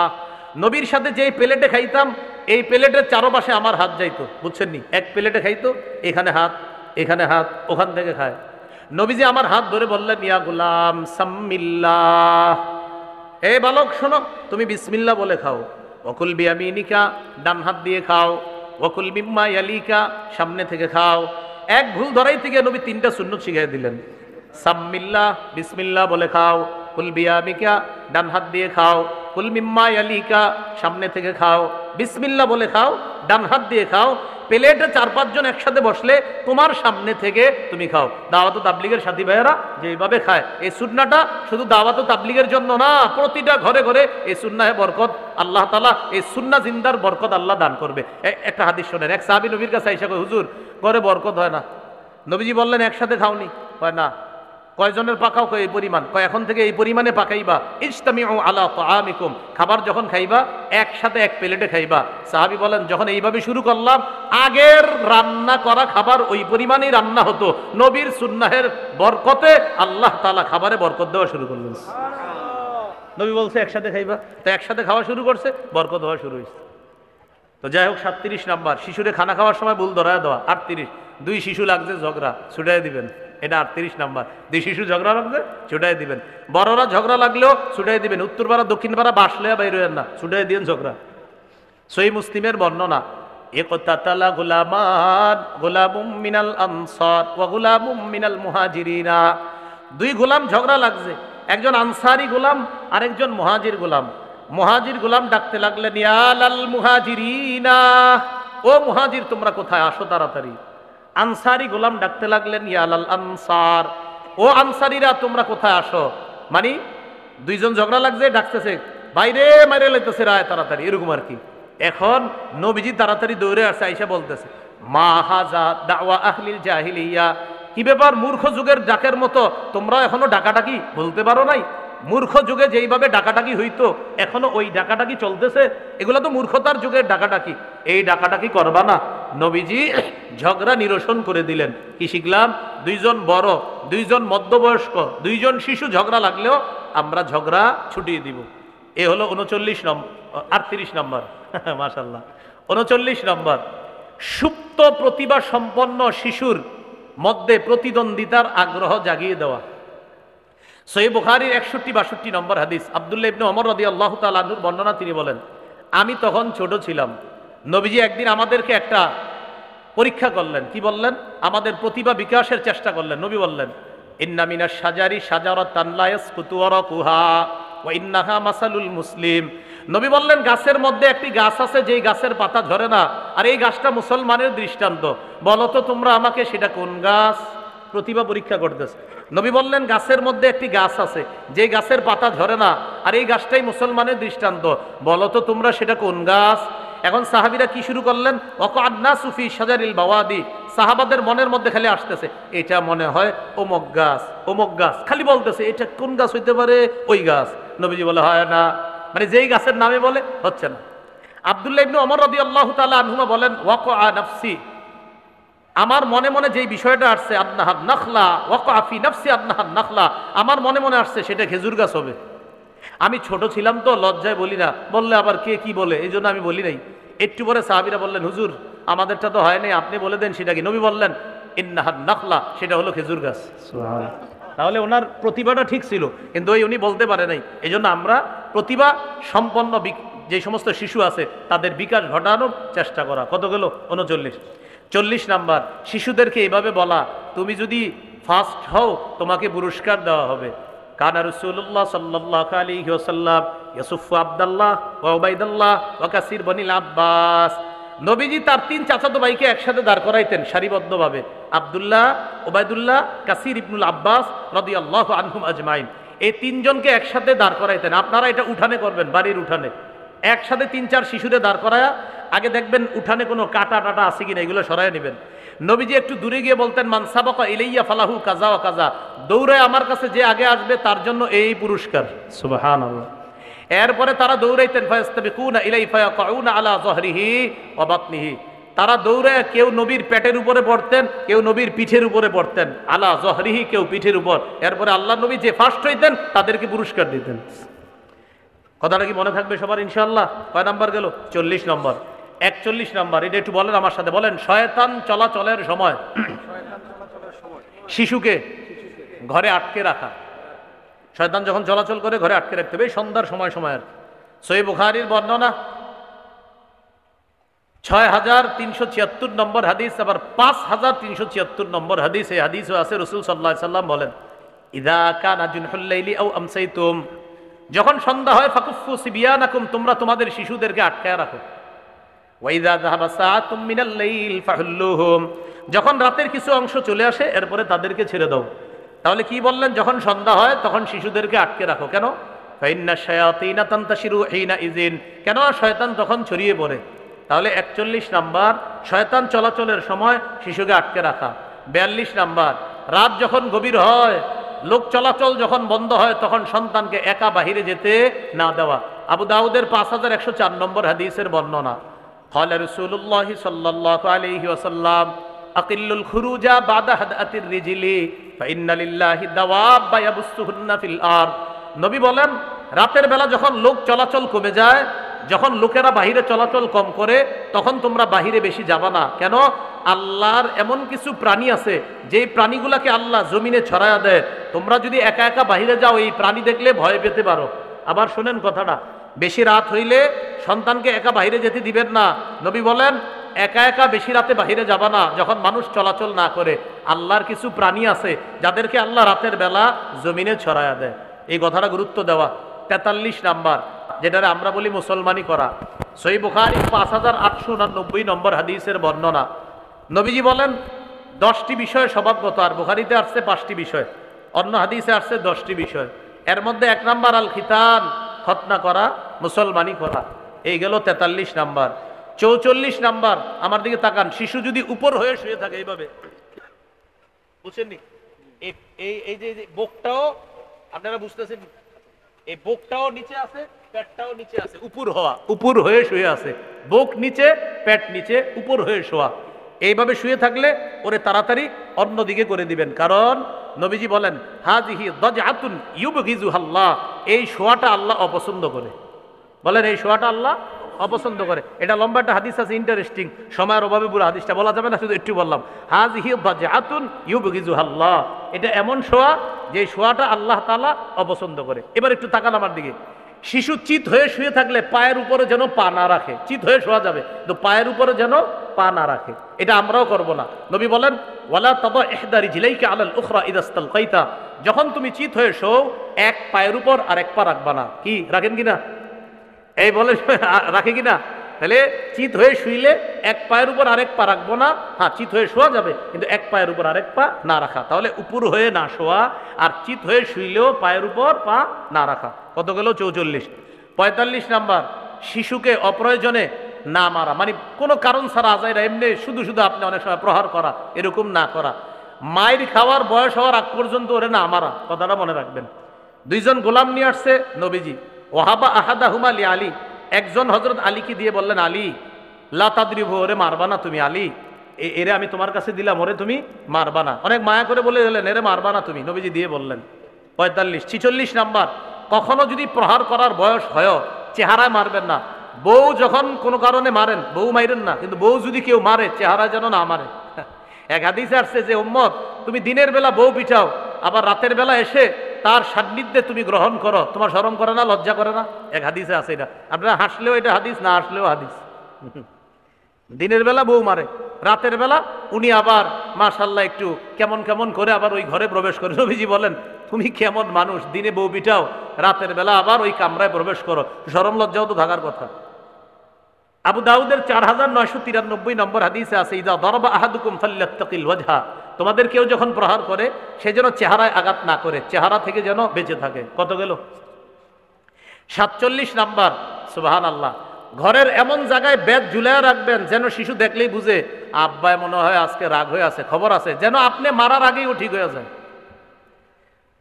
নবীর সাথে যেই প্লেটে খাইতাম এই প্লেটের চারপাশে আমার হাত যাইতো, বুঝছেন নি? এক প্লেটে খাইতো, এখানে হাত, এখানে হাত, ওখান থেকে খায়। নবীজি আমার হাত ধরে বললেন, ইয়া গোলাম সাম্মিল্লাহ, এই বালক শোনো, তুমি বিসমিল্লাহ বলে খাও। ওকুল বিয়ামিনিকা, ডান হাত দিয়ে খাও। ওকুল মিম্মা ইয়ালিকা, সামনে থেকে খাও। এক ভুল ধরাইতে গিয়ে নবী 3টা সুন্নত শিখিয়ে দিলেন। সাম্মিল্লাহ, বিসমিল্লাহ বলে খাও। কুল বিয়ামিকা, ডান হাত দিয়ে খাও। কুল মিম্মা ইয়ালিকা, সামনে থেকে খাও। বিসমিল্লাহ বলে খাও, ডান হাত দিয়ে খাও। প্লেটে 4-5 জন একসাথে বসলে তোমার সামনে থেকে তুমি খাও। দাওয়াত ও তাবলীগের সাথী ভাইয়েরা যেভাবে খায়, এই সুন্নাহটা শুধু দাওয়াত ও তাবলীগের জন্য না, প্রতিটা ঘরে ঘরে এই সুন্নাহে বরকত আল্লাহ তাআলা, এই সুন্নাহ জিন্দার বরকত আল্লাহ দান করবে। একটা হাদিস শোনেন, এক সাহাবী নবীর কাছে আইসা কয়, হুজুর ঘরে বরকত হয় না। নবীজি বললেন, একসাথে খাওনি? কয় না। কয়জনের পাকাও? কয় এই পরিমাণ। কয় এখন থেকে এই পরিমাণে পাকাইবা। ইজতামিউ আলা তাআমিকুম, খাবার যখন খাইবা একসাথে এক প্লেটে খাইবা। সাহাবী বলেন, যখন এইভাবে শুরু করলাম, আগের রান্না করা খাবার ওই পরিমাণেই রান্না হতো। নবীর সুন্নাহের বরকতে আল্লাহ তাআলা খাবারে বরকত দেওয়া শুরু করলেন। নবী বলছে একসাথে খাইবা, তো একসাথে খাওয়া শুরু করছে, বরকত হওয়া শুরু হয়েছে। তো যাই হোক, 37 নাম্বার, শিশুরে খানা খাওয়ার সময় ভুল ধরায় দেওয়া। 38, 2 শিশু লাগছে ঝগড়া, ছুটাই দিবেন। এটা 38 নাম্বার, 2 শিশু ঝগড়া লাগছে, ছুটাই দিবেন। বড়রা ঝগড়া লাগলেও ছুটাই দিবেন। উত্তর পাড়া দক্ষিণ পাড়া বাসলে বাইর হইেন না, ছুটাই দিন ঝগড়া। সহিহ মুসলিমের বর্ণনা, ইকতাতালা গুলামান, গুলামুম মিনাল আনসার ওয়া গুলামুম মিনাল মুহাজিরিনা, 2 গোলাম ঝগড়া লাগছে, একজন আনসারি গোলাম আর একজন মুহাজির গোলাম। মুহাজির গোলাম ডাকতে লাগলেন, ইয়া লাল মুহাজিরিনা, ও মুহাজির তোমরা কোথায়, আসো তাড়াতাড়ি। আনসারি গোলাম ডাকতে লাগলেন, ইয়া লাল আনসার, ও আনসারিরা তোমরা কোথায় আসো। মানে 2 জন ঝগড়া লাগছে, ডাকতেছে বাইরে মারে লাইতেছে রায় তাড়াতাড়ি, এরকম আর কি। এখন নবীজি তাড়াতাড়ি দৌড়ে আসছে, আইসা বলতেছে মা হাজা দাওয়া আহলিল জাহিলিয়া, কি ব্যাপার মূর্খ যুগের ডাকের মতো তোমরা এখনো ডাকাডাকি বলতে পারো নাই? মূর্খ যুগে যেইভাবে ডাকাডাকি হইতো এখনো ওই ডাকাডাকি চলতেছে, এগুলো তো মূর্খতার যুগের ডাকাডাকি, এই ডাকাডাকি করবা না। নবীজি ঝগড়া নিরসন করে দিলেন। কি শিখলাম? দুইজন বড়, দুইজন মধ্যবয়স্ক, দুইজন শিশু ঝগড়া লাগলেও আমরা ঝগড়া ছুটিয়ে দিব। এ হলো 39 নম্বর, 38 নম্বর মাশাআল্লাহ। 39 নম্বর, সুপ্ত প্রতিভা সম্পন্ন শিশুর মধ্যে প্রতিদ্বন্দ্বিতার আগ্রহ জাগিয়ে দেওয়া। সহিহ বুখারীর 61-62 নম্বর হাদিস, আব্দুল্লাহ ইবনে ওমর রাদিয়াল্লাহু তাআলা আনহুর বর্ণনা, তিনি বলেন আমি তখন ছোট ছিলাম, নবীজি একদিন আমাদেরকে একটা পরীক্ষা করলেন। কি বললেন? আমাদের প্রতিভা বিকাশের চেষ্টা করলেন। নবী বললেন ইন্না মিনাশ শাজারি শাজারাতান লা ইয়াসকুতু ওয়ারাকুহা ওয়া ইন্নাহা মাসালুল মুসলিম। নবী বললেন গাছের মধ্যে একটি গাছ আছে যেই গাছের পাতা ঝরে না, আর এই গাছটা মুসলমানের দৃষ্টান্ত। বলো তো তোমরা আমাকে সেটা কোন গাছ? প্রতিভা পরীক্ষা করতেছে। নবী বললেন গাছের মধ্যে একটি গাছ আছে যে গাছের পাতা ঝরে না, আর এই গাছটাই মুসলমানের দৃষ্টান্ত। বলো তো তোমরা সেটা কোন গাছ? এখন সাহাবীরা কি শুরু করলেন? ওয়াকান্না সুফি শাজারিল বাওয়াদি। সাহাবাদের মনের মধ্যে খালি আসতেছে এটা মনে হয় অমুক গাছ, অমুক গাছ, খালি বলতেছে এটা কোন গাছ হইতে পারে? ওই গাছ। নবীজি বলে হয় না, মানে যেই গাছের নামে বলে হচ্ছে না। আব্দুল্লাহ ইবনে ওমর রাদিয়াল্লাহু তাআলা আনহুমা বলেন ওয়াকা নাফসি, আমার মনে মনে যেই বিষয়টা আসছে আন্নাহান নাখলা, ওয়াকা ফি নাফসি আন্নাহান নাখলা, আমার মনে মনে আসছে সেটা খেজুর গাছ হবে। আমি ছোট ছিলাম তো লজ্জায় বলি না, বললে আবার কে কি বলে, এই জন্য আমি বলি নাই। একটু পরে সাহাবীরা বললেন হুজুর আমাদেরটা তো হয় নাই, আপনি বলে দেন সেটা কি। নবী বললেন ইন্নাহান নাখলা, সেটা হলো খেজুর গাছ। সুবহানাল্লাহ। তাহলে ওনার প্রতিভাটা ঠিক ছিল, কিন্তু ওই উনি বলতে পারে নাই। এই জন্য আমরা প্রতিভা সম্পন্ন যে সমস্ত শিশু আছে তাদের বিকাশ ঘটানোর চেষ্টা করা। কত গেল? 39। 40 নাম্বার, শিশুদেরকে এভাবে বলা তুমি যদি ফার্স্ট হও তোমাকে পুরস্কার দেওয়া হবে। কানা রাসূলুল্লাহ সাল্লাল্লাহু আলাইহি ওয়াসাল্লাম ইয়াসুফু আব্দুল্লাহ ওয়া উবাইদুল্লাহ ওয়া কাসির বনিল আব্বাস। নবীজি তার 3 চাচাতো ভাইকে একসাথে দাঁড় করাইতেন সারিবদ্ধভাবে, আব্দুল্লাহ, উবাইদুল্লাহ, কাসির ইবনুল আব্বাস রাদিয়াল্লাহু আনহুম আজমাইন। এই 3 জনকে একসাথে দাঁড় করাইতেন। আপনারা এটা উঠানে করবেন, বাড়ির উঠানে একসাথে 3-4 শিশুরে দাঁড় করায়া আগে দেখবেন উঠানে কোনো কাটা টাটা আছে কিনা, এগুলো সরাই নেবেন। নবীজি একটু দূরে গিয়ে বলতেন মান সাবাকা ইলাইয়া ফালাহু কাযা ওয়া কাযা, দৌড়ায় আমার কাছে যে আগে আসবে তার জন্য এই পুরস্কার। সুবহানাল্লাহ। এরপরে তারা দৌড়াইতেন ফায়াস্তাবিকুনা ইলাই ফায়াকাউনা আলা যহরিহি ওয়া বাতনিহি, তারা দৌড়ায় কেউ নবীর পেটের উপরে পড়তেন, কেউ নবীর পিঠের উপরে পড়তেন, আলা যহরিহি কেউ পিঠের উপর। এরপরে আল্লাহ নবী যে ফার্স্ট হইতেন তাদেরকে পুরস্কার দিতেন। কথাটা কি মনে থাকবে সবার ইনশাআল্লাহ? কয় নাম্বার গেল? 40 নম্বর। 41 নম্বর, এটা একটু বলেন আমার সাথে, বলেন শয়তান চলাচলের সময় শিশুকে ঘরে আটকে রাখা। শয়তান যখন চলাচল করে ঘরে আটকে রাখতে হবে, সন্ধ্যার সময় সময় আর। সহিহ বুখারীর বর্ণনা 6376 নম্বর হাদিস, আবার 5376 নম্বর হাদিস। এই হাদিসও আছে, রাসূল সাল্লাল্লাহু আলাইহি সাল্লাম বলেন ইযা কানা জুনহুল লাইলি আও আমসাইতুম, যখন সন্ধ্যা হয় ফাকুফু সিবিয়ানাকুম, তোমরা তোমাদের শিশুদেরকে আটকায় রাখো। ওয়াইযা যাহাবা সাআতুম মিনাল লাইল ফাহুল্লুহুম, যখন রাতের কিছু অংশ চলে আসে এরপরে তাদেরকে ছেড়ে দাও। তাহলে কি বললেন? যখন সন্ধ্যা হয় তখন শিশুদেরকে আটকে রাখো। কেন? ফাইন্না শায়াতিনা তানতাশিরু হিনা ইযিন, কেন? শয়তান তখন ছড়িয়ে পড়ে। তাহলে 41 নাম্বার, শয়তান চলাচলের সময় শিশুকে আটকে রাখা। 42 নাম্বার, রাত যখন গভীর হয়, লোক চলাচল যখন বন্ধ হয় তখন সন্তানকে একা বাহিরে যেতে না দেওয়া। আবু দাউদের 5104 নম্বর হাদিসের বর্ণনা, ক্বালা রাসূলুল্লাহ সাল্লাল্লাহু আলাইহি ওয়াসাল্লাম আকিল্লুল খুরুজা বাদা হাদাতির রিজলি ফাইন্না লিল্লাহি দাওয়াবা ইয়াবুসুহুন্না ফিল আরদ। নবী বলেন রাতের বেলা যখন লোক চলাচল কমে যায়, যখন লোকেরা বাহিরে চলাচল কম করে, তখন তোমরা বাহিরে বেশি যাবা না। কেন? আল্লাহর এমন কিছু প্রাণী আছে যেই প্রাণীগুলাকে আল্লাহ জমিনে ছড়ায়া দেয়। তোমরা যদি একা একা বাহিরে যাও, এই প্রাণী দেখলে ভয় পেতে পারো। আবার শোনেন কথাটা, বেশি রাত হইলে সন্তানকে একা বাহিরে যেতে দিবেন না। নবী বলেন একা একা বেশি রাতে বাহিরে যাবা না যখন মানুষ চলাচল না করে। আল্লাহর কিছু প্রাণী আছে যাদেরকে আল্লাহ রাতের বেলা জমিনে ছড়ায়া দেয়, এই কথাটা গুরুত্ব দেওয়া। 43 নাম্বার, যেটারে আমরা বলি মুসলমানি করা। সহিহ বুখারী 5889 নম্বর হাদিসের বর্ণনা, নবীজি বলেন 10টি বিষয় স্বভাবগত, আর বুখারীতে আসছে 5টি বিষয়, অন্য হাদিসে আসছে 10টি বিষয়। এর মধ্যে 1 নাম্বার আল খিতান, খতনা করা, মুসলমানি করা। এই গেল 43 নাম্বার। 44 নাম্বার, আমার দিকে তাকান। শিশু যদি উপর হয়ে শুয়ে থাকে এইভাবে, বুঝছেননি? এই যে বুকটাও আপনারা বুঝতেছেন, এই বুকটাও নিচে আছে, পেটটাও নিচে আছে, উপর হয়ে শুয়ে আছে। বুক নিচে, পেট নিচে, উপর হয়ে শোয়া। এইভাবে শুয়ে থাকলে ওরে তাড়াতাড়ি অন্যদিকে করে দিবেন, কারণ নবীজি বলেন হাযিহি দাজআতুন ইউবগিজুহাল্লাহ, এই শোয়াটা আল্লাহ অপছন্দ করে। বলেন এই শোয়াটা আল্লাহ অপছন্দ করে। এটা লম্বা একটা হাদিস আছে, ইন্টারেস্টিং, সময়ের অভাবে পুরো হাদিসটা বলা যাবে না, শুধু একটু বললাম। হাযিহি দাজআতুন ইউবগিজুহাল্লাহ, এটা এমন শোয়া যে শোয়াটা আল্লাহ তাআলা অপছন্দ করে। এবার একটু তাকান আমার দিকে। শিশু চিত হয়ে শুয়ে থাকলে পায়ের উপরে যেন পা না রাখে। চিত হয়ে শোয়া যাবে, তো পায়ের উপরে যেন পা না রাখে। এটা আমরাও করব না। নবী বলেন ওয়ালা তাদা ইহদা রিজলাইকা আলাল উখরা ইযা ইসতালকাইতা, যখন তুমি চিত হয়ে শোও এক পায়ের উপর আরেক পা রাখবা না। কি রাখেন কিনা? এই বলে রাখে কিনা? তাহলে চিত হয়ে শুইলে এক পায়ের উপর আরেক পা রাখবো না। হ্যাঁ, চিত হয়ে শোয়া যাবে, কিন্তু এক পায়ের উপর আরেক পা না রাখা। তাহলে উপর হয়ে না শোয়া, আর চিত হয়ে শুইলেও পায়ের উপর পা না রাখা। কত গেল? 44। 45 নাম্বার, শিশুকে অপ্রয়োজনে না মারা, মানে কোনো কারণ ছাড়া আজাইরা এমনি শুধু শুধু আপনি অনেক সময় প্রহার করা, এরকম না করা। মায়ের খাওয়ার বয়স হওয়ার আগ পর্যন্ত ওরে না মারা, কথাটা মনে রাখবেন। দুইজন গোলাম নিয়ে আসছে নবীজি, ওয়াহাবা আহাদাহুমা লি আলী, একজন হযরত আলীকে দিয়ে বললেন আলী লা তাদরিবু, ওরে মারবা না তুমি আলী, এরে আমি তোমার কাছে দিলাম, ওরে তুমি মারবা না। অনেক মায়া করে বলে দিলেন এরে মারবা না তুমি, নবীজি দিয়ে বললেন। 45। 46 নাম্বার, কখনো যদি প্রহার করার বয়স হয় চেহারায় মারবেন না। বউ যখন কোনো কারণে মারেন, বউ মাইরেন না, কিন্তু বউ যদি কেউ মারে চেহারায় যেন না মারে। এক হাদিসে আসছে যে উম্মত তুমি দিনের বেলা বউ পিটাও, আবার রাতের বেলা এসে তার সান্নিধ্যে তুমি গ্রহণ করো, তোমার শরম করে না, লজ্জা করে না? এক হাদিসে আছে এটা। আপনারা হাসলেও এটা হাদিস, না হাসলেও হাদিস। দিনের বেলা বউ মারে, রাতের বেলা উনি আবার মাশাআল্লাহ একটু কেমন কেমন করে আবার ওই ঘরে প্রবেশ করে। নবীজি বলেন তুমি কেমন মানুষ, দিনে বউ পিটাও, রাতের বেলা আবার ওই কামরায় প্রবেশ করো, শরম লজ্জাও তো থাকার কথা। আবু দাউদের 4993 নম্বর হাদিসে আছে ইদা দারাবা আহাদুকুম ফাল্যাত্তাকিল ওয়াজহা, তোমাদের কেউ যখন প্রহার করে সে যেন চেহারায় আঘাত না করে, চেহারা থেকে যেন বেঁচে থাকে। কত গেল? 47 নাম্বার, সুবহানাল্লাহ, ঘরের এমন জায়গায় বেত ঝুলায় রাখবেন যেন শিশু দেখলেই বুঝে আব্বাই মনে হয় আজকে রাগ হয়ে আছে, খবর আছে, যেন আপনি মারার আগেই ও ঠিক হয়ে যায়,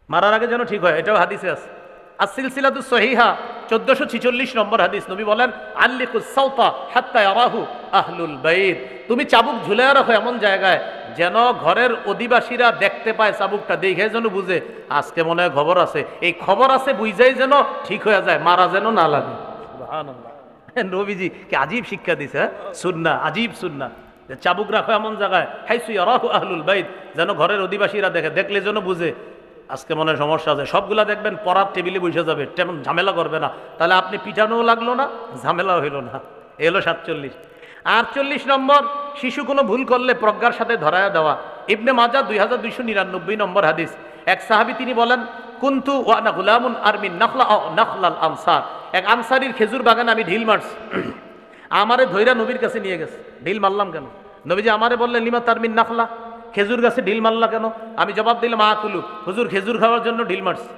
মারার আগে যেন ঠিক হয়। এটাও হাদিসে আছে। as-সিলসিলাতুস সহিহা 1446 নম্বর হাদিস, নবী বলেন আল্লিকুস সাওতা হাত্তা ইয়ারাহু আহলুল বাইত, তুমি চাবুক ঝুলায় রাখো এমন জায়গায় যেন ঘরের অধিবাসীরা দেখতে পায়, চাবুকটা দেখে যেন বুঝে আজকে মনে হয় খবর আছে, এই খবর আছে বুঝাই যেন ঠিক হয়ে যায়, মারা যেন না লাগে। সুবহানাল্লাহ, নবীজি কি আজীব শিক্ষা দিছে, সুন্নাহ, আজীব সুন্নাহ। চাবুক রাখো এমন জায়গায় হাইসু ইয়ারাহু আহলুল বাইত, যেন ঘরের অধিবাসীরা দেখে, দেখলে যেন বুঝে আজকে মনে সমস্যা আছে। সবগুলা দেখবেন পড়ার টেবিলে বসে যাবে, তেমন ঝামেলা করবে না, তাহলে আপনি পিটানোও লাগলো না, ঝামেলাও হইল না। এলো 47। 48 নম্বর, শিশু কোনো ভুল করলে প্রজ্ঞার সাথে ধরায়া দেওয়া। ইবনে মাজাহ 2299 নম্বর হাদিস, এক সাহাবী তিনি বলেন কুনতু ওয়া আনা গুলামুন আরমিন নাখলাল আনসার, এক আনসারীর খেজুর বাগানে আমি ঢিল মারছি, আমারে ধৈরা নবীর কাছে নিয়ে গেছে। ঢিল মারলাম কেন? নবীজি আমারে বললেন লিমা তারমিন নাখলা, খেজুর গাছে ঢিল মারলা কেন? আমি জবাব দিলাম আকুলু, হুজুর খেজুর খাওয়ার জন্য ঢিল মারছি।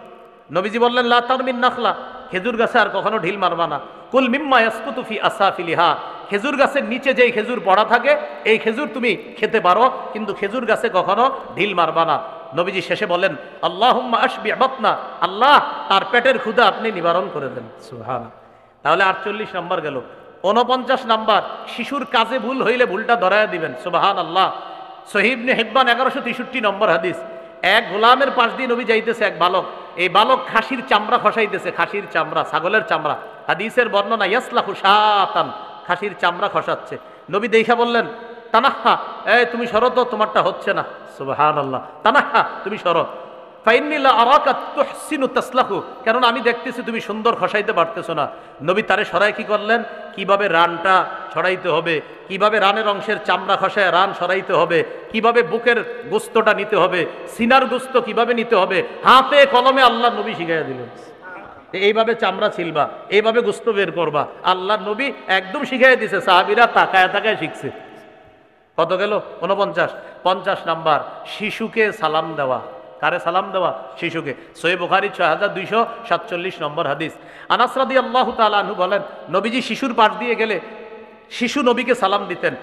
নবীজি বললেন লা তারমিন নাখলা, খেজুর গাছে আর কখনো ঢিল মারবা না। কুল মিম্মা ইয়াসকুতু ফি আসাফিলিহা, খেজুর গাছের নিচে যেই খেজুর পড়া থাকে এই খেজুর তুমি খেতে পারো, কিন্তু খেজুর গাছে কখনো ঢিল মারবা না। নবীজি শেষে বলেন আল্লাহুম্মা আশবি বাতনা, আল্লাহ তার পেটের ক্ষুধা আপনি নিবারণ করে দেন। সুবহানাল্লাহ। তাহলে 48 নম্বর গেল। 49 নাম্বার, শিশুর কাজে ভুল হইলে ভুলটা ধরায়া দিবেন। সুবহানাল্লাহ। সহিহ ইবনে হিব্বান 1163 নম্বর হাদিস, এক গোলামের পাশ দিয়ে নবী যাইতেছে এক বালক, এই বালক খাসির চামড়া খসাইতেছে, খাসির চামড়া, ছাগলের চামড়া। হাদিসের বর্ণনা ইয়াসলাহু শাতান, খাসির চামড়া খসাচ্ছে। নবী দেখা বললেন তানাহা, এই তুমি সরো তো, তোমারটা হচ্ছে না। সুবহানাল্লাহ। তানাহা, তুমি সরো। ফাইন্নী লা আরাকা তুহসিনু তাসলাহু, কারণ আমি দেখতেছি তুমি সুন্দর খসাইতে পারতেছো না। নবী তারে সরাই কি করলেন, কিভাবে রানটা ছড়াইতে হবে, কিভাবে রানের অংশের চামড়া খসায় রান সরাইতে হবে, কিভাবে বুকের গোস্তটা নিতে হবে, সিনার গোস্ত কিভাবে নিতে হবে, হাতে কলমে আল্লাহ নবী শিখাইয়া দিলেন। এইভাবে চামড়া ছিলবা, এইভাবে গোস্ত বের করবা, আল্লাহ নবী একদম শিখাইয়া দিছে, সাহাবীরা তাকায় তাকায় শিখছে। কত গেল? 49। 50 নাম্বার, শিশুকে সালাম দেওয়া। কারে সালাম দেওয়া? শিশুকে। সহিহ বুখারী 6247 নম্বর হাদিস। আনাস রাদিয়াল্লাহু তাআলা আনহু বলেন, নবীজি শিশুর পাশ দিয়ে গেলে শিশু নবীকে সালাম দিতেন।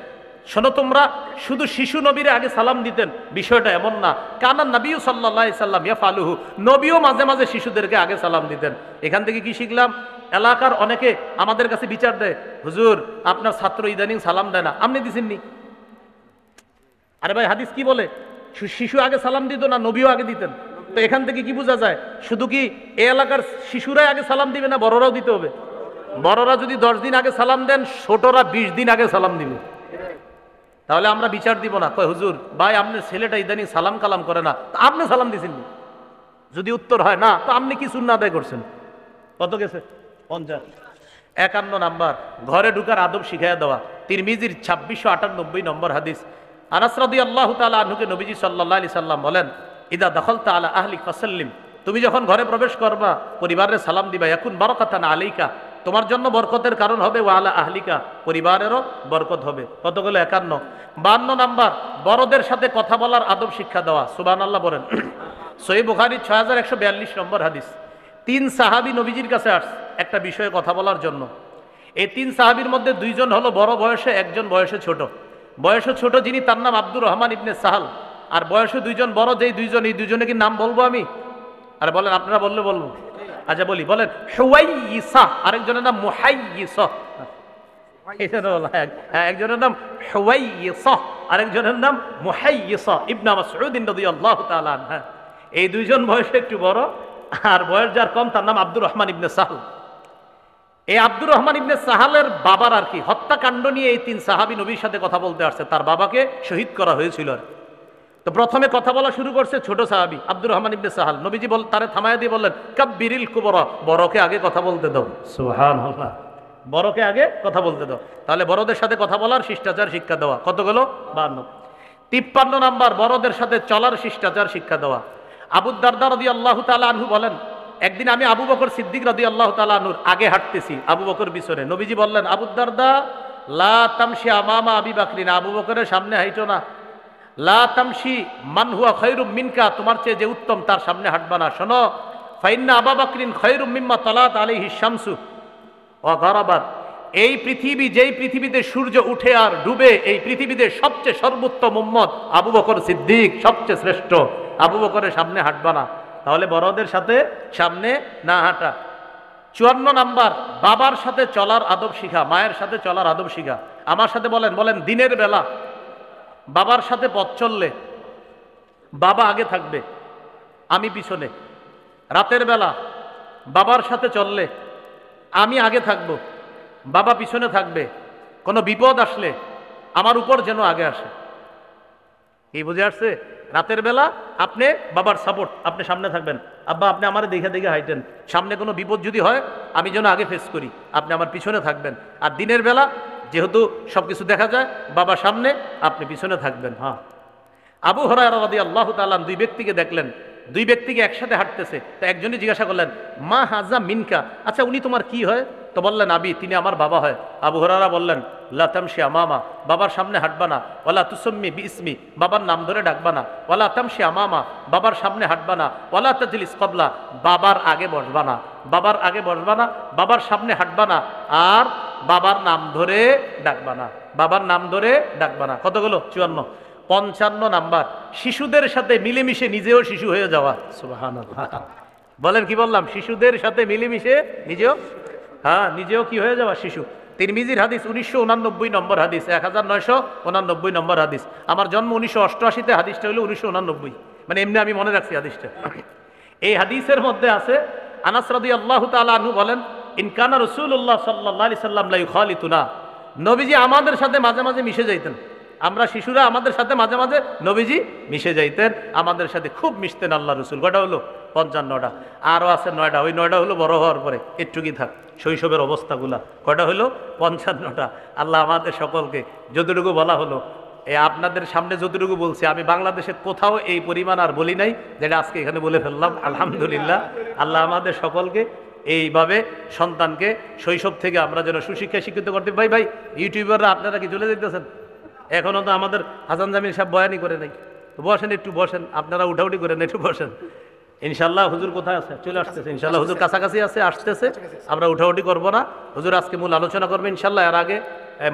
শোনো তোমরা, শুধু শিশু নবীরে আগে সালাম দিতেন বিষয়টা এমন না। কানান নবী সাল্লাল্লাহু আলাইহি সাল্লাম ইয়াফালুহু, নবীও মাঝে মাঝে শিশুদেরকে আগে সালাম দিতেন। এখান থেকে কি শিখলাম? এলাকার অনেকে আমাদের কাছে বিচার দেয়, হুজুর আপনার ছাত্র ইদানিং সালাম দেয় না, আপনি দিছেননি? আরে ভাই, হাদিস কি বলে? শিশু আগে সালাম দিত না নবীও আগে দিতেন? তো এখান থেকে কি বোঝা যায়? শুধু কি এই এলাকার শিশুরাই আগে সালাম দিবে না বড়রাও দিতে হবে? বড়রা যদি 10 দিন আগে সালাম দেন, ছোটরা 20 দিন আগে সালাম দিবে। তাহলে আমরা বিচার দিব না, কয় হুজুর ভাই আপনার ছেলেটা ইদানিং সালাম কালাম করে না, আপনি সালাম দিয়েছেন? যদি উত্তর হয় না, তো আপনি কি সুন্নাহ আদায় করছেন? কত গেছে? 50। 51 নাম্বার, ঘরে ঢুকার আদব শিখাইয়া দেওয়া। তিরমিজির 2698 নম্বর হাদিস। আনাস রাদিয়াল্লাহু তাআলা আনহুকে নবীজি সাল্লাল্লাহু আলাইহি সাল্লাম বলেন, ইদা দাখালতা আলা আহলিক ফাসাল্লিম, তুমি যখন ঘরে প্রবেশ করবা পরিবারের সালাম দিবা। ইয়াকুন বারাকাতান আলাইকা, তোমার জন্য বরকতের কারণ হবে। ওয়া আলা আহলিকা, পরিবারেরও বরকত হবে। কতগুলো? 51। 52 নাম্বার, বড়দের সাথে কথা বলার আদব শিক্ষা দেওয়া। সুবহানাল্লাহ বলেন। সহিহ বুখারী 6142 নম্বর হাদিস। 3 সাহাবী নবীজির কাছে আসছে একটা বিষয়ে কথা বলার জন্য। এই 3 সাহাবীর মধ্যে 2 জন হলো বড় বয়সে, একজন বয়সে ছোট। বয়সে ছোট যিনি, তার নাম আব্দুর রহমান ইবনে সাহাল। আর বয়সে 2 জন বড়, যেই 2 জন, এই 2 জনে কি নাম বলবো আমি? আরে বলেন, আপনারা বললে বলবো। আচ্ছা বলি, বলেন। হুয়াইসা, আরেকজনের নাম মুহাইয়িসা। একজনের নাম হুয়াইসা, আরেকজনের নাম মুহাইয়িসা ইবনে মাসউদ রাদিয়াল্লাহু তাআলা আনহু। এই 2 জন বয়সে একটু বড়, আর বয়স যার কম তার নাম আব্দুর রহমান ইবনে সাহাল। এই আব্দুর রহমান ইবনে সাহালের বাবার আর কি হত্যাকাণ্ড নিয়ে এই 3 সাহাবী নবীর সাথে কথা বলতে আসছে। তার বাবাকে শহীদ করা হয়েছিল আর। তো প্রথমে কথা বলা শুরু করছে ছোট সাহাবী আব্দুর রহমান ইবনে সাহাল। নবীজি তারে থামায়া দিয়ে বললেন, কাব্বিরিল কুবরা, বড়কে আগে কথা বলতে দাও। সুবহানাল্লাহ, বড়কে আগে কথা বলতে দাও। তাহলে বড়দের সাথে কথা বলার শিষ্টাচার শিক্ষা দেওয়া। কতগুলো? 52। 53 নাম্বার, বড়দের সাথে চলার শিষ্টাচার শিক্ষা দেওয়া। আবু দারদা রাদিয়াল্লাহু তাআলা আনহু বলেন, একদিন আমি আবু বকর সিদ্দিক রাদিয়াল্লাহু তাআলা আনহুর আগে হাঁটতেছি, আবু বকর পিছনে। নবীজি বললেন, আবু দারদা লা তামশি আমামা আবি বকরিন, আবু বকরের সামনে হাঁটো না। লা তামশি মান হুয়া খায়রুম মিনকা, তোমার চেয়ে যে উত্তম তার সামনে হাঁটবা না। শোনো, ফাইন্না আবু বকরিন খায়রুম মিম্মা তালাত আলাইহি শামসু ওয়া গারাবাত, এই পৃথিবী, যেই পৃথিবীতে সূর্য উঠে আর ডুবে, এই পৃথিবীতে সবচেয়ে সর্বোত্তম উম্মত আবু বকর সিদ্দিক, সবচেয়ে শ্রেষ্ঠ। আবু বকরের সামনে হাঁটবা না। তাহলে বড়দের সাথে সামনে না হাঁটা। 54 নাম্বার, বাবার সাথে চলার আদব শিখা, মায়ের সাথে চলার আদব শিখা। আমার সাথে বলেন, বলেন। দিনের বেলা বাবার সাথে পথ চললে বাবা আগে থাকবে, আমি পিছনে। রাতের বেলা বাবার সাথে চললে আমি আগে থাকবো, বাবা পিছনে থাকবে। কোনো বিপদ আসলে আমার উপর যেন আগে আসে। এই বুঝে আসছে? রাতের বেলা আপনি বাবার সাপোর্ট, আপনি সামনে থাকবেন। আব্বা আপনি আমার দেখে দেখে হাইটেন, সামনে কোনো বিপদ যদি হয় আমি যেন আগে ফেস করি, আপনি আমার পিছনে থাকবেন। আর দিনের বেলা যেহেতু সবকিছু দেখা যায়, বাবা সামনে, আপনি পিছনে থাকবেন। হ্যাঁ। আবু হুরায়রা রাদিয়াল্লাহু তাআলা 2 ব্যক্তিকে দেখলেন, 2 ব্যক্তিকে একসাথে হাঁটতেছে। তো একজনই জিজ্ঞাসা করলেন, মা হাজা মিনকা, আচ্ছা উনি তোমার কি হয়? তো বললেন, আবি, তিনি আমার বাবা হয়। আবু হুরায়রা বললেন, লা তামশি আমামা, বাবার সামনে হাঁটবা না। ওয়ালা তুসাম্মি বিইসমি, বাবার নাম ধরে ডাকবা না। ওয়ালা তামশি আমামা, বাবার সামনে হাঁটবা না। ওয়ালা তাজলিস ক্বাবলা, বাবার আগে বসবা না। বাবার আগে বসবা না, বাবার সামনে হাঁটবা না, আর বাবার নাম ধরে ডাকবা না। বাবার নাম ধরে ডাকবা না। কতগুলো? 54। 55 নাম্বার, শিশুদের সাথে মিলেমিশে নিজেও শিশু হয়ে যাওয়া। সুবহানাল্লাহ, বলেন কি বললাম? শিশুদের সাথে মিলেমিশে নিজেও, হ্যাঁ, নিজেও কি হয়ে যাওয়া? শিশু। তিরমিজির হাদিস 1989 নম্বর হাদিস, 1989 নম্বর হাদিস। আমার জন্ম 1988-তে, হাদিসটা হলো 1989, মানে এমনি আমি মনে রাখছি হাদিসটা। এই হাদিসের মধ্যে আছে, আনাস রাদিয়াল্লাহু তাআলা আনহু বলেন, ইন কানা রাসূলুল্লাহ সাল্লাল্লাহু আলাইহি সাল্লাম লা ইউখালিতুনা, নবীজি আমাদের সাথে মাঝে মাঝে মিশে যাইতেন। আমরা শিশুরা আমাদের সাথে মাঝে মাঝে নবীজি মিশে যাইতেন, আমাদের সাথে খুব মিশতেন আল্লাহ রসুল। কটা হলো? 55টা। আরও আছে 9টা, ওই 9টা হলো বড় হওয়ার পরে, একটু কি থাক শৈশবের অবস্থাগুলা। কটা হলো? 55টা। আল্লাহ আমাদের সকলকে যতটুকু বলা হলো, আপনাদের সামনে যতটুকু বলছি, আমি বাংলাদেশের কোথাও এই পরিমাণ আর বলি নাই, যেটা আজকে এখানে বলে ফেললাম। আলহামদুলিল্লাহ, আল্লাহ আমাদের সকলকে এইভাবে সন্তানকে শৈশব থেকে আমরা যেন সুশিক্ষায় শিক্ষিত করতে পারি। ভাই ইউটিউবাররা আপনারা কি চলে যেতেছেন? এখনো তো আমাদের হাসান জামিল সাহেব বয়ানই করে নাই, বসেন, একটু বসেন, আপনারা উঠাউঠি করেন, একটু বসেন। ইনশাল্লাহ হুজুর কোথায় আছে? চলে আসতেছে ইনশাল্লাহ, হুজুর কাছাকাছি আছে, আসতেছে। আমরা উঠাউঠি করব না, হুজুর আজকে মূল আলোচনা করবে ইনশাল্লাহ। এর আগে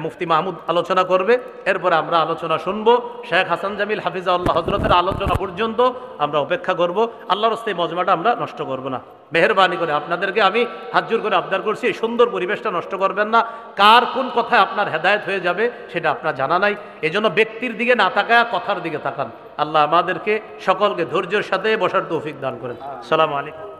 মুফতি মাহমুদ আলোচনা করবে, এরপরে আমরা আলোচনা শুনবো। শেখ হাসান জামিল হাফিজাহুল্লাহ হযরতের আলোচনা পর্যন্ত আমরা অপেক্ষা করব। আল্লাহর রাস্তায় এই মজমাটা আমরা নষ্ট করব না। মেহেরবানি করে আপনাদেরকে আমি হাত জোর করে আবদার করছি, এই সুন্দর পরিবেশটা নষ্ট করবেন না। কার কোন কথায় আপনার হেদায়েত হয়ে যাবে সেটা আপনার জানা নাই, এজন্য ব্যক্তির দিকে না তাকায় কথার দিকে তাকান। আল্লাহ আমাদেরকে সকলকে ধৈর্যের সাথে বসার তৌফিক দান করেন। আসসালামু আলাইকুম।